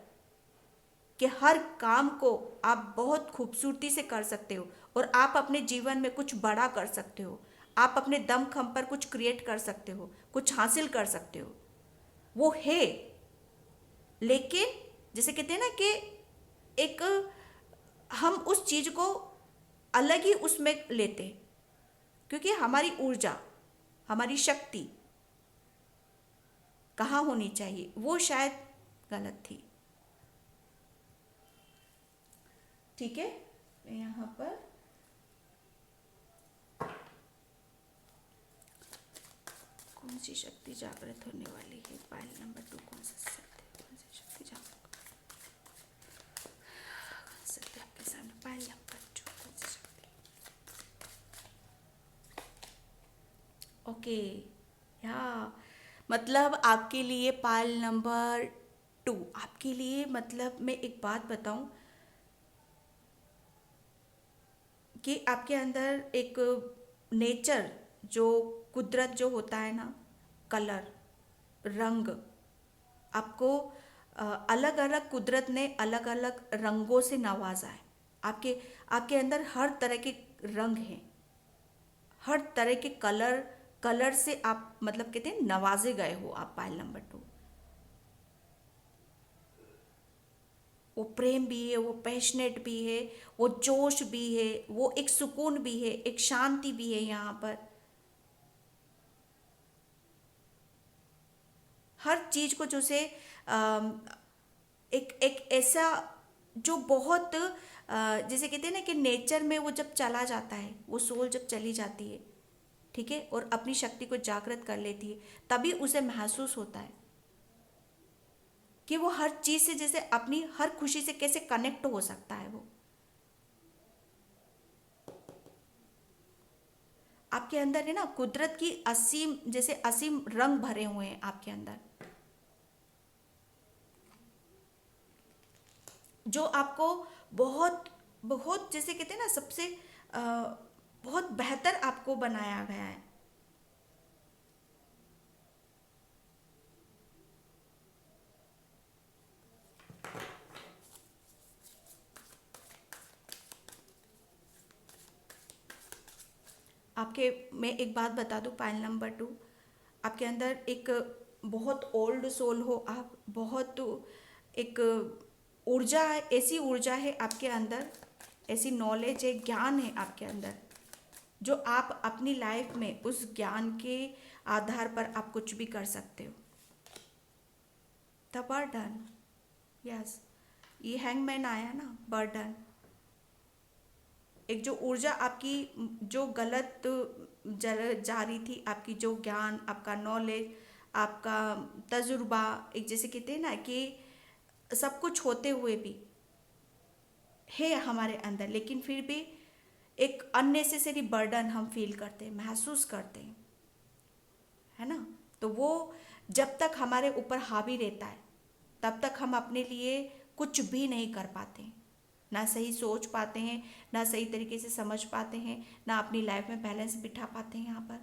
कि हर काम को आप बहुत खूबसूरती से कर सकते हो और आप अपने जीवन में कुछ बड़ा कर सकते हो, आप अपने दमखम पर कुछ क्रिएट कर सकते हो, कुछ हासिल कर सकते हो, वो है। लेकिन जैसे कहते हैं ना कि एक, हम उस चीज़ को अलग ही उसमें लेते हैं, क्योंकि हमारी ऊर्जा, हमारी शक्ति कहाँ होनी चाहिए, वो शायद गलत थी, ठीक है। मैं यहाँ पर कौन सी शक्ति जागृत होने वाली है, पाइल नंबर 2, कौन सा सत्य, कौन सी शक्ति जागृत, कौन सा सत्य आपके सामने, पाइल नंबर 2, कौन सी शक्ति। ओके, या मतलब आपके लिए पाइल नंबर 2 आपके लिए, मतलब मैं एक बात बताऊं कि आपके अंदर एक नेचर, जो कुदरत जो होता है ना, कलर, रंग, आपको अलग अलग कुदरत ने अलग अलग रंगों से नवाजा है। आपके आपके अंदर हर तरह के रंग हैं, हर तरह के कलर से आप, मतलब कहते हैं नवाजे गए हो आप, पाइल नंबर 2। वो प्रेम भी है, वो पैशनेट भी है, वो जोश भी है, वो एक सुकून भी है, एक शांति भी है यहाँ पर। हर चीज को जो से एक एक ऐसा जो बहुत जैसे कहते हैं ना कि नेचर में वो जब चला जाता है, वो सोल जब चली जाती है, ठीक है, और अपनी शक्ति को जागृत कर लेती है, तभी उसे महसूस होता है कि वो हर चीज से जैसे अपनी हर खुशी से कैसे कनेक्ट हो सकता है। वो आपके अंदर है ना कुदरत की असीम जैसे असीम रंग भरे हुए हैं आपके अंदर, जो आपको बहुत बहुत जैसे कहते हैं ना सबसे अ, बहुत बेहतर आपको बनाया गया है। आपके मैं एक बात बता दूं, पायल नंबर 2, आपके अंदर एक बहुत ओल्ड सोल हो आप, बहुत एक ऊर्जा है, ऐसी ऊर्जा है आपके अंदर, ऐसी नॉलेज है, ज्ञान है आपके अंदर, जो आप अपनी लाइफ में उस ज्ञान के आधार पर आप कुछ भी कर सकते हो। द बर्डन, यस, ये हैंगमैन आया ना, बर्डन, एक जो ऊर्जा आपकी जो गलत जा रही थी, आपकी जो ज्ञान, आपका नॉलेज, आपका तजुर्बा, एक जैसे कहते हैं ना कि सब कुछ होते हुए भी है हमारे अंदर, लेकिन फिर भी एक अननेसेसरी बर्डन हम फील करते हैं, महसूस करते हैं, है ना। तो वो जब तक हमारे ऊपर हावी रहता है, तब तक हम अपने लिए कुछ भी नहीं कर पाते हैं, ना सही सोच पाते हैं, ना सही तरीके से समझ पाते हैं, ना अपनी लाइफ में बैलेंस बिठा पाते हैं यहाँ पर।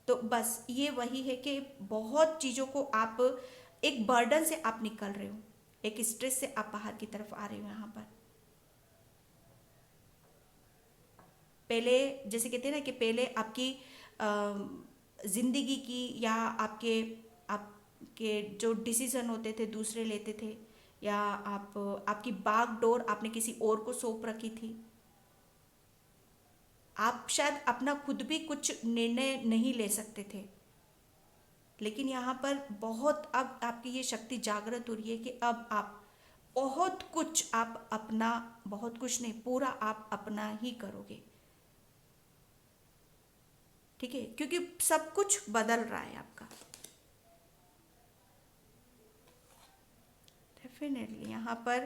तो बस ये वही है कि बहुत चीज़ों को आप एक बर्डन से आप निकल रहे हो, एक स्ट्रेस से आप बाहर की तरफ आ रहे हो यहाँ पर। पहले जैसे कहते हैं ना कि पहले आपकी जिंदगी की या आपके आपके जो डिसीजन होते थे दूसरे लेते थे, या आप आपकी बागडोर आपने किसी और को सौंप रखी थी, आप शायद अपना खुद भी कुछ निर्णय नहीं ले सकते थे। लेकिन यहाँ पर बहुत अब आपकी ये शक्ति जागृत हो रही है कि अब आप बहुत कुछ आप अपना, बहुत कुछ नहीं, पूरा आप अपना ही करोगे, ठीक है, क्योंकि सब कुछ बदल रहा है आपका। डेफिनेटली यहाँ पर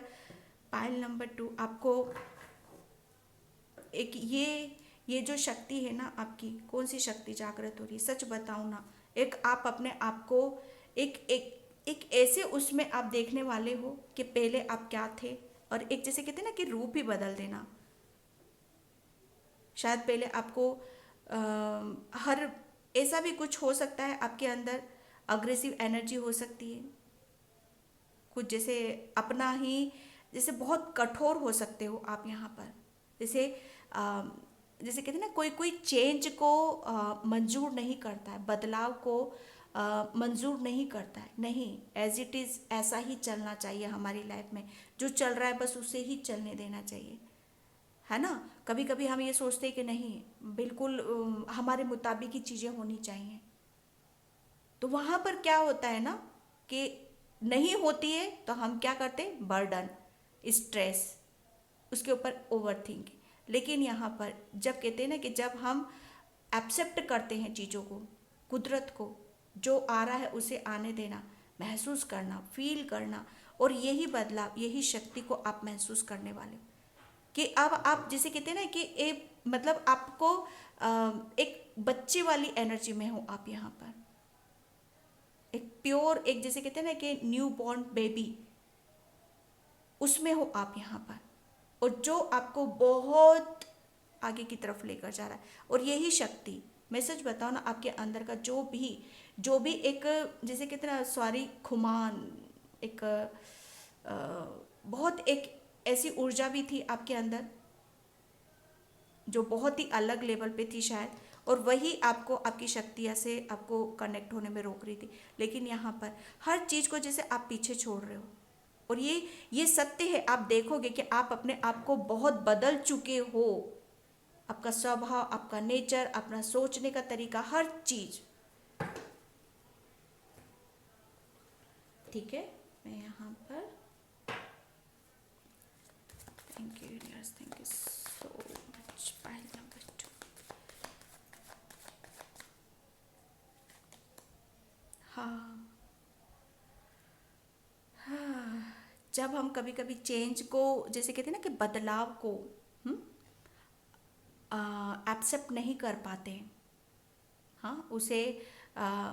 पायल नंबर 2 आपको एक ये जो शक्ति है ना आपकी, कौन सी शक्ति जागृत हो रही है, सच बताऊं ना, एक आप अपने आप को एक एक एक ऐसे उसमें आप देखने वाले हो कि पहले आप क्या थे, और एक जैसे कहते हैं ना कि रूप ही बदल देना। शायद पहले आपको हर ऐसा भी कुछ हो सकता है आपके अंदर, अग्रेसिव एनर्जी हो सकती है, कुछ जैसे अपना ही जैसे बहुत कठोर हो सकते हो आप यहाँ पर, जैसे अ, जैसे कहते हैं ना कोई कोई चेंज को मंजूर नहीं करता है, बदलाव को मंजूर नहीं करता है, नहीं, एज इट इज़ ऐसा ही चलना चाहिए हमारी लाइफ में, जो चल रहा है बस उसे ही चलने देना चाहिए, है ना। कभी कभी हम ये सोचते हैं कि नहीं, बिल्कुल हमारे मुताबिक ही चीज़ें होनी चाहिए, तो वहाँ पर क्या होता है ना कि नहीं होती है तो हम क्या करते हैं, बर्डन, स्ट्रेस, उसके ऊपर ओवर थिंकिंग। लेकिन यहाँ पर जब कहते हैं ना कि जब हम एक्सेप्ट करते हैं चीज़ों को, कुदरत को, जो आ रहा है उसे आने देना, महसूस करना, फील करना, और यही बदलाव, यही शक्ति को आप महसूस करने वाले हो। कि अब आप जैसे कहते हैं ना कि एक मतलब आपको एक बच्चे वाली एनर्जी में हो आप यहाँ पर, एक प्योर, एक जैसे कहते हैं ना कि न्यू बॉर्न बेबी, उसमें हो आप यहाँ पर, और जो आपको बहुत आगे की तरफ लेकर जा रहा है। और यही शक्ति, मैं सच बताऊँ ना, आपके अंदर का जो भी एक जैसे कहते हैं ना सॉरी खुमान, एक बहुत एक ऐसी ऊर्जा भी थी आपके अंदर जो बहुत ही अलग लेवल पे थी शायद, और वही आपको आपकी शक्तियाँ से आपको कनेक्ट होने में रोक रही थी। लेकिन यहाँ पर हर चीज़ को जैसे आप पीछे छोड़ रहे हो, और ये सत्य है। आप देखोगे कि आप अपने आप को बहुत बदल चुके हो। आपका स्वभाव, आपका नेचर, अपना सोचने का तरीका, हर चीज। ठीक है, मैं यहाँ पर thank you universe, thank you so much. File number 2। हाँ हाँ, जब हम कभी कभी चेंज को, जैसे कहते हैं ना कि बदलाव को एक्सेप्ट नहीं कर पाते, हाँ उसे आ,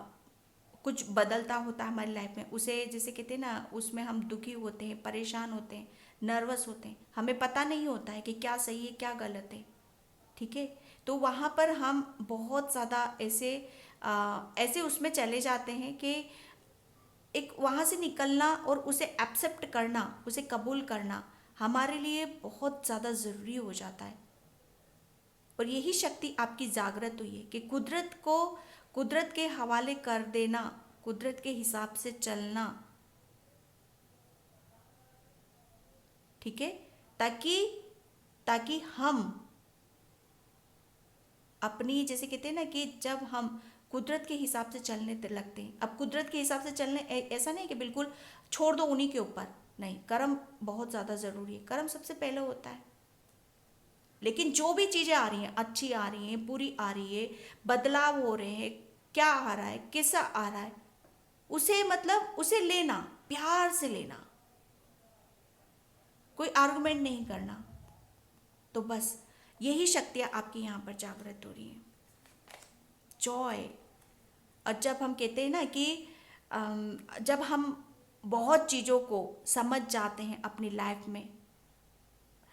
कुछ बदलता होता है हमारी लाइफ में, उसे जैसे कहते हैं ना, उसमें हम दुखी होते हैं, परेशान होते हैं, नर्वस होते हैं, हमें पता नहीं होता है कि क्या सही है क्या गलत है। ठीक है, तो वहाँ पर हम बहुत ज़्यादा ऐसे उसमें चले जाते हैं कि एक वहाँ से निकलना और उसे एक्सेप्ट करना, उसे कबूल करना हमारे लिए बहुत ज़्यादा ज़रूरी हो जाता है। और यही शक्ति आपकी जागृत हुई है कि कुदरत के हवाले कर देना, कुदरत के हिसाब से चलना। ठीक है, ताकि ताकि हम अपनी, जैसे कहते हैं ना कि जब हम कुदरत के हिसाब से चलने लगते हैं, अब कुदरत के हिसाब से चलने ऐसा नहीं कि बिल्कुल छोड़ दो उन्हीं के ऊपर, नहीं, कर्म बहुत ज़्यादा ज़रूरी है, कर्म सबसे पहले होता है। लेकिन जो भी चीज़ें आ रही हैं, अच्छी आ रही हैं, बुरी आ रही है, बदलाव हो रहे हैं, क्या आ रहा है, कैसा आ रहा है, उसे मतलब उसे लेना, प्यार से लेना, कोई आर्गुमेंट नहीं करना। तो बस यही शक्तियाँ आपकी यहाँ पर जागृत हो रही हैं, जॉय। और जब हम कहते हैं ना कि जब हम बहुत चीज़ों को समझ जाते हैं अपनी लाइफ में,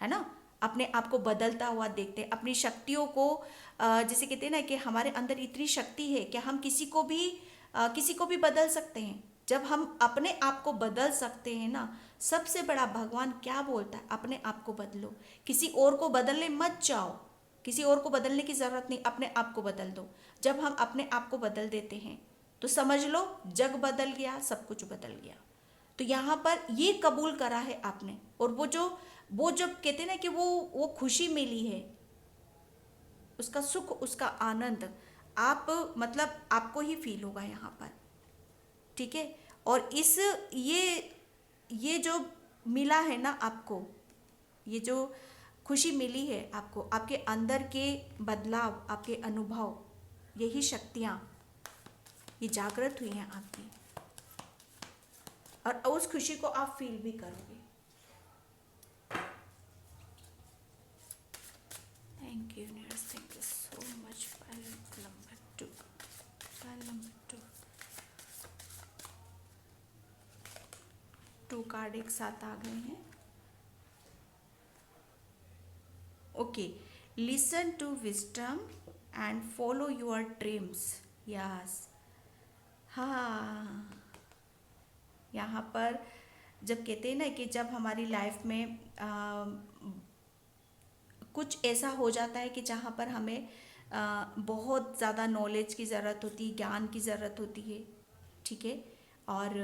है ना, अपने आप को बदलता हुआ देखते हैं, अपनी शक्तियों को जैसे कहते हैं ना कि हमारे अंदर इतनी शक्ति है कि हम किसी को भी बदल सकते हैं। जब हम अपने आप को बदल सकते हैं ना, सबसे बड़ा भगवान क्या बोलता है, अपने आप को बदलो, किसी और को बदलने मत जाओ, किसी और को बदलने की ज़रूरत नहीं, अपने आप को बदल दो। जब हम अपने आप को बदल देते हैं तो समझ लो जग बदल गया, सब कुछ बदल गया। तो यहाँ पर ये कबूल करा है आपने, और वो जब कहते हैं ना कि वो खुशी मिली है, उसका सुख, उसका आनंद, आप मतलब आपको ही फील होगा यहाँ पर। ठीक है, और ये जो मिला है ना आपको, ये जो खुशी मिली है आपको, आपके अंदर के बदलाव, आपके अनुभव, यही शक्तियाँ ये जागृत हुई हैं आपकी, और उस खुशी को आप फील भी करोगे। Thank you universe, thank you so much. File number 2, file number 2, 2 card एक साथ आ गए हैं। Okay, listen to wisdom and follow your dreams. Yes, हाँ, यहाँ पर जब कहते हैं ना कि जब हमारी लाइफ में कुछ ऐसा हो जाता है कि जहाँ पर हमें बहुत ज़्यादा नॉलेज की ज़रूरत होती है, ज्ञान की ज़रूरत होती है। ठीक है, और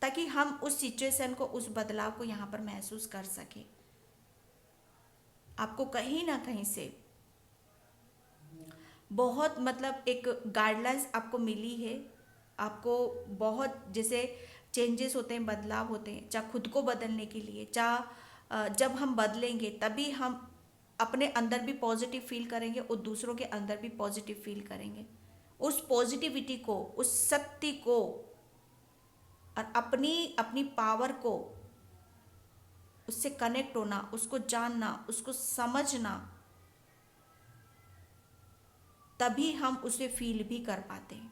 ताकि हम उस सिचुएशन को, उस बदलाव को यहाँ पर महसूस कर सकें, आपको कहीं ना कहीं से बहुत मतलब एक गाइडलाइंस आपको मिली है। आपको बहुत जैसे चेंजेस होते हैं, बदलाव होते हैं, चाहे खुद को बदलने के लिए, चाहे जब हम बदलेंगे तभी हम अपने अंदर भी पॉजिटिव फील करेंगे और दूसरों के अंदर भी पॉजिटिव फील करेंगे। उस पॉजिटिविटी को, उस शक्ति को, और अपनी अपनी पावर को, उससे कनेक्ट होना, उसको जानना, उसको समझना, तभी हम उसे फील भी कर पाते हैं।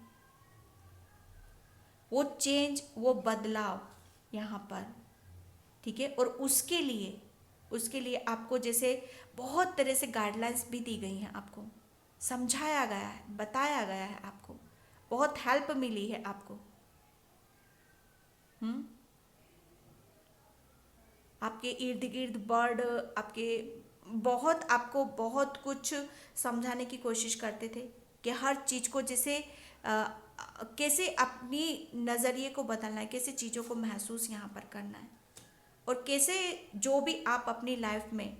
वो चेंज, वो बदलाव यहाँ पर। ठीक है, और उसके लिए आपको जैसे बहुत तरह से गाइडलाइंस भी दी गई हैं, आपको समझाया गया है, बताया गया है, आपको बहुत हेल्प मिली है आपको। हम्म, आपके इर्द गिर्द बर्ड आपके आपको बहुत कुछ समझाने की कोशिश करते थे कि हर चीज़ को जैसे कैसे अपनी नज़रिए को बदलना है, कैसे चीज़ों को महसूस यहाँ पर करना है, और कैसे जो भी आप अपनी लाइफ में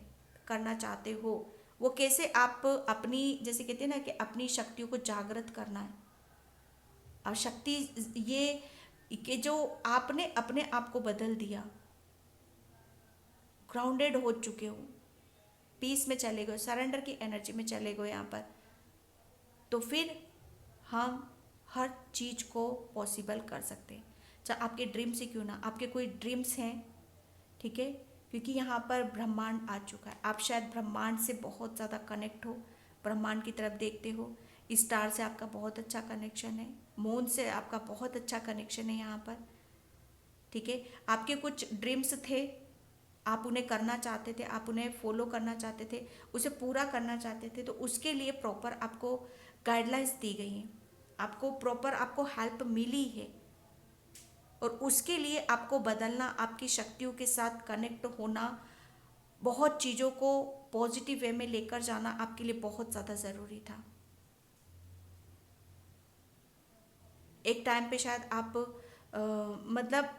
करना चाहते हो वो कैसे आप अपनी, जैसे कहते हैं ना कि अपनी शक्तियों को जागृत करना है। और शक्ति ये कि जो आपने अपने आप को बदल दिया, ग्राउंडेड हो चुके हो, पीस में चले गए, सरेंडर की एनर्जी में चले गए यहाँ पर, तो फिर हम हर चीज़ को पॉसिबल कर सकते हैं। चाहे आपके ड्रीम्स ही क्यों ना, आपके कोई ड्रीम्स हैं, ठीक है, क्योंकि यहाँ पर ब्रह्मांड आ चुका है। आप शायद ब्रह्मांड से बहुत ज़्यादा कनेक्ट हो, ब्रह्मांड की तरफ देखते हो, स्टार से आपका बहुत अच्छा कनेक्शन है, मून से आपका बहुत अच्छा कनेक्शन है यहाँ पर, ठीक है। आपके कुछ ड्रीम्स थे, आप उन्हें करना चाहते थे, आप उन्हें फॉलो करना चाहते थे, उसे पूरा करना चाहते थे, तो उसके लिए प्रॉपर आपको गाइडलाइंस दी गई हैं, आपको प्रॉपर आपको हेल्प मिली है, और उसके लिए आपको बदलना, आपकी शक्तियों के साथ कनेक्ट होना, बहुत चीज़ों को पॉजिटिव वे में लेकर जाना आपके लिए बहुत ज़्यादा ज़रूरी था। एक टाइम पे शायद आप मतलब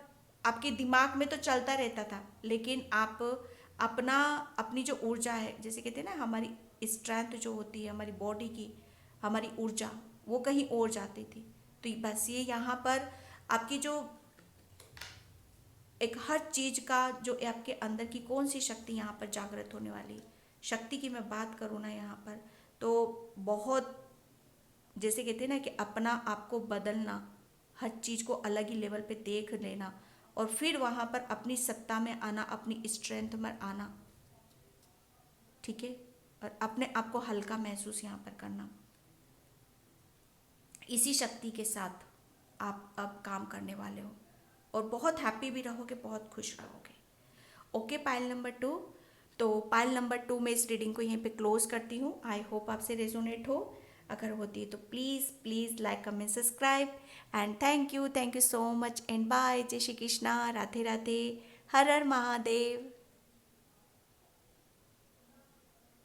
आपके दिमाग में तो चलता रहता था, लेकिन आप अपना, अपनी जो ऊर्जा है, जैसे कहते हैं ना हमारी स्ट्रेंथ जो होती है हमारी बॉडी की, हमारी ऊर्जा वो कहीं और जाती थी। तो बस ये यहाँ पर आपकी जो एक हर चीज़ का जो आपके अंदर की कौन सी शक्ति यहाँ पर जागृत होने वाली है, शक्ति की मैं बात करूँ ना यहाँ पर, तो बहुत, जैसे कहते हैं ना कि अपना आपको बदलना, हर चीज़ को अलग ही लेवल पे देख लेना, और फिर वहाँ पर अपनी सत्ता में आना, अपनी स्ट्रेंथ में आना, ठीक है, और अपने आप को हल्का महसूस यहाँ पर करना। इसी शक्ति के साथ आप अब काम करने वाले हो, और बहुत हैप्पी भी रहोगे, बहुत खुश रहोगे। Okay, pile number 2। तो पाइल नंबर 2 में इस रीडिंग को यहीं पे क्लोज करती हूँ। आई होप आपसे रेजोनेट हो, अगर होती है तो please please like comment subscribe, and thank you so much, and bye. जय श्री कृष्णा, राधे राधे, हर हर महादेव।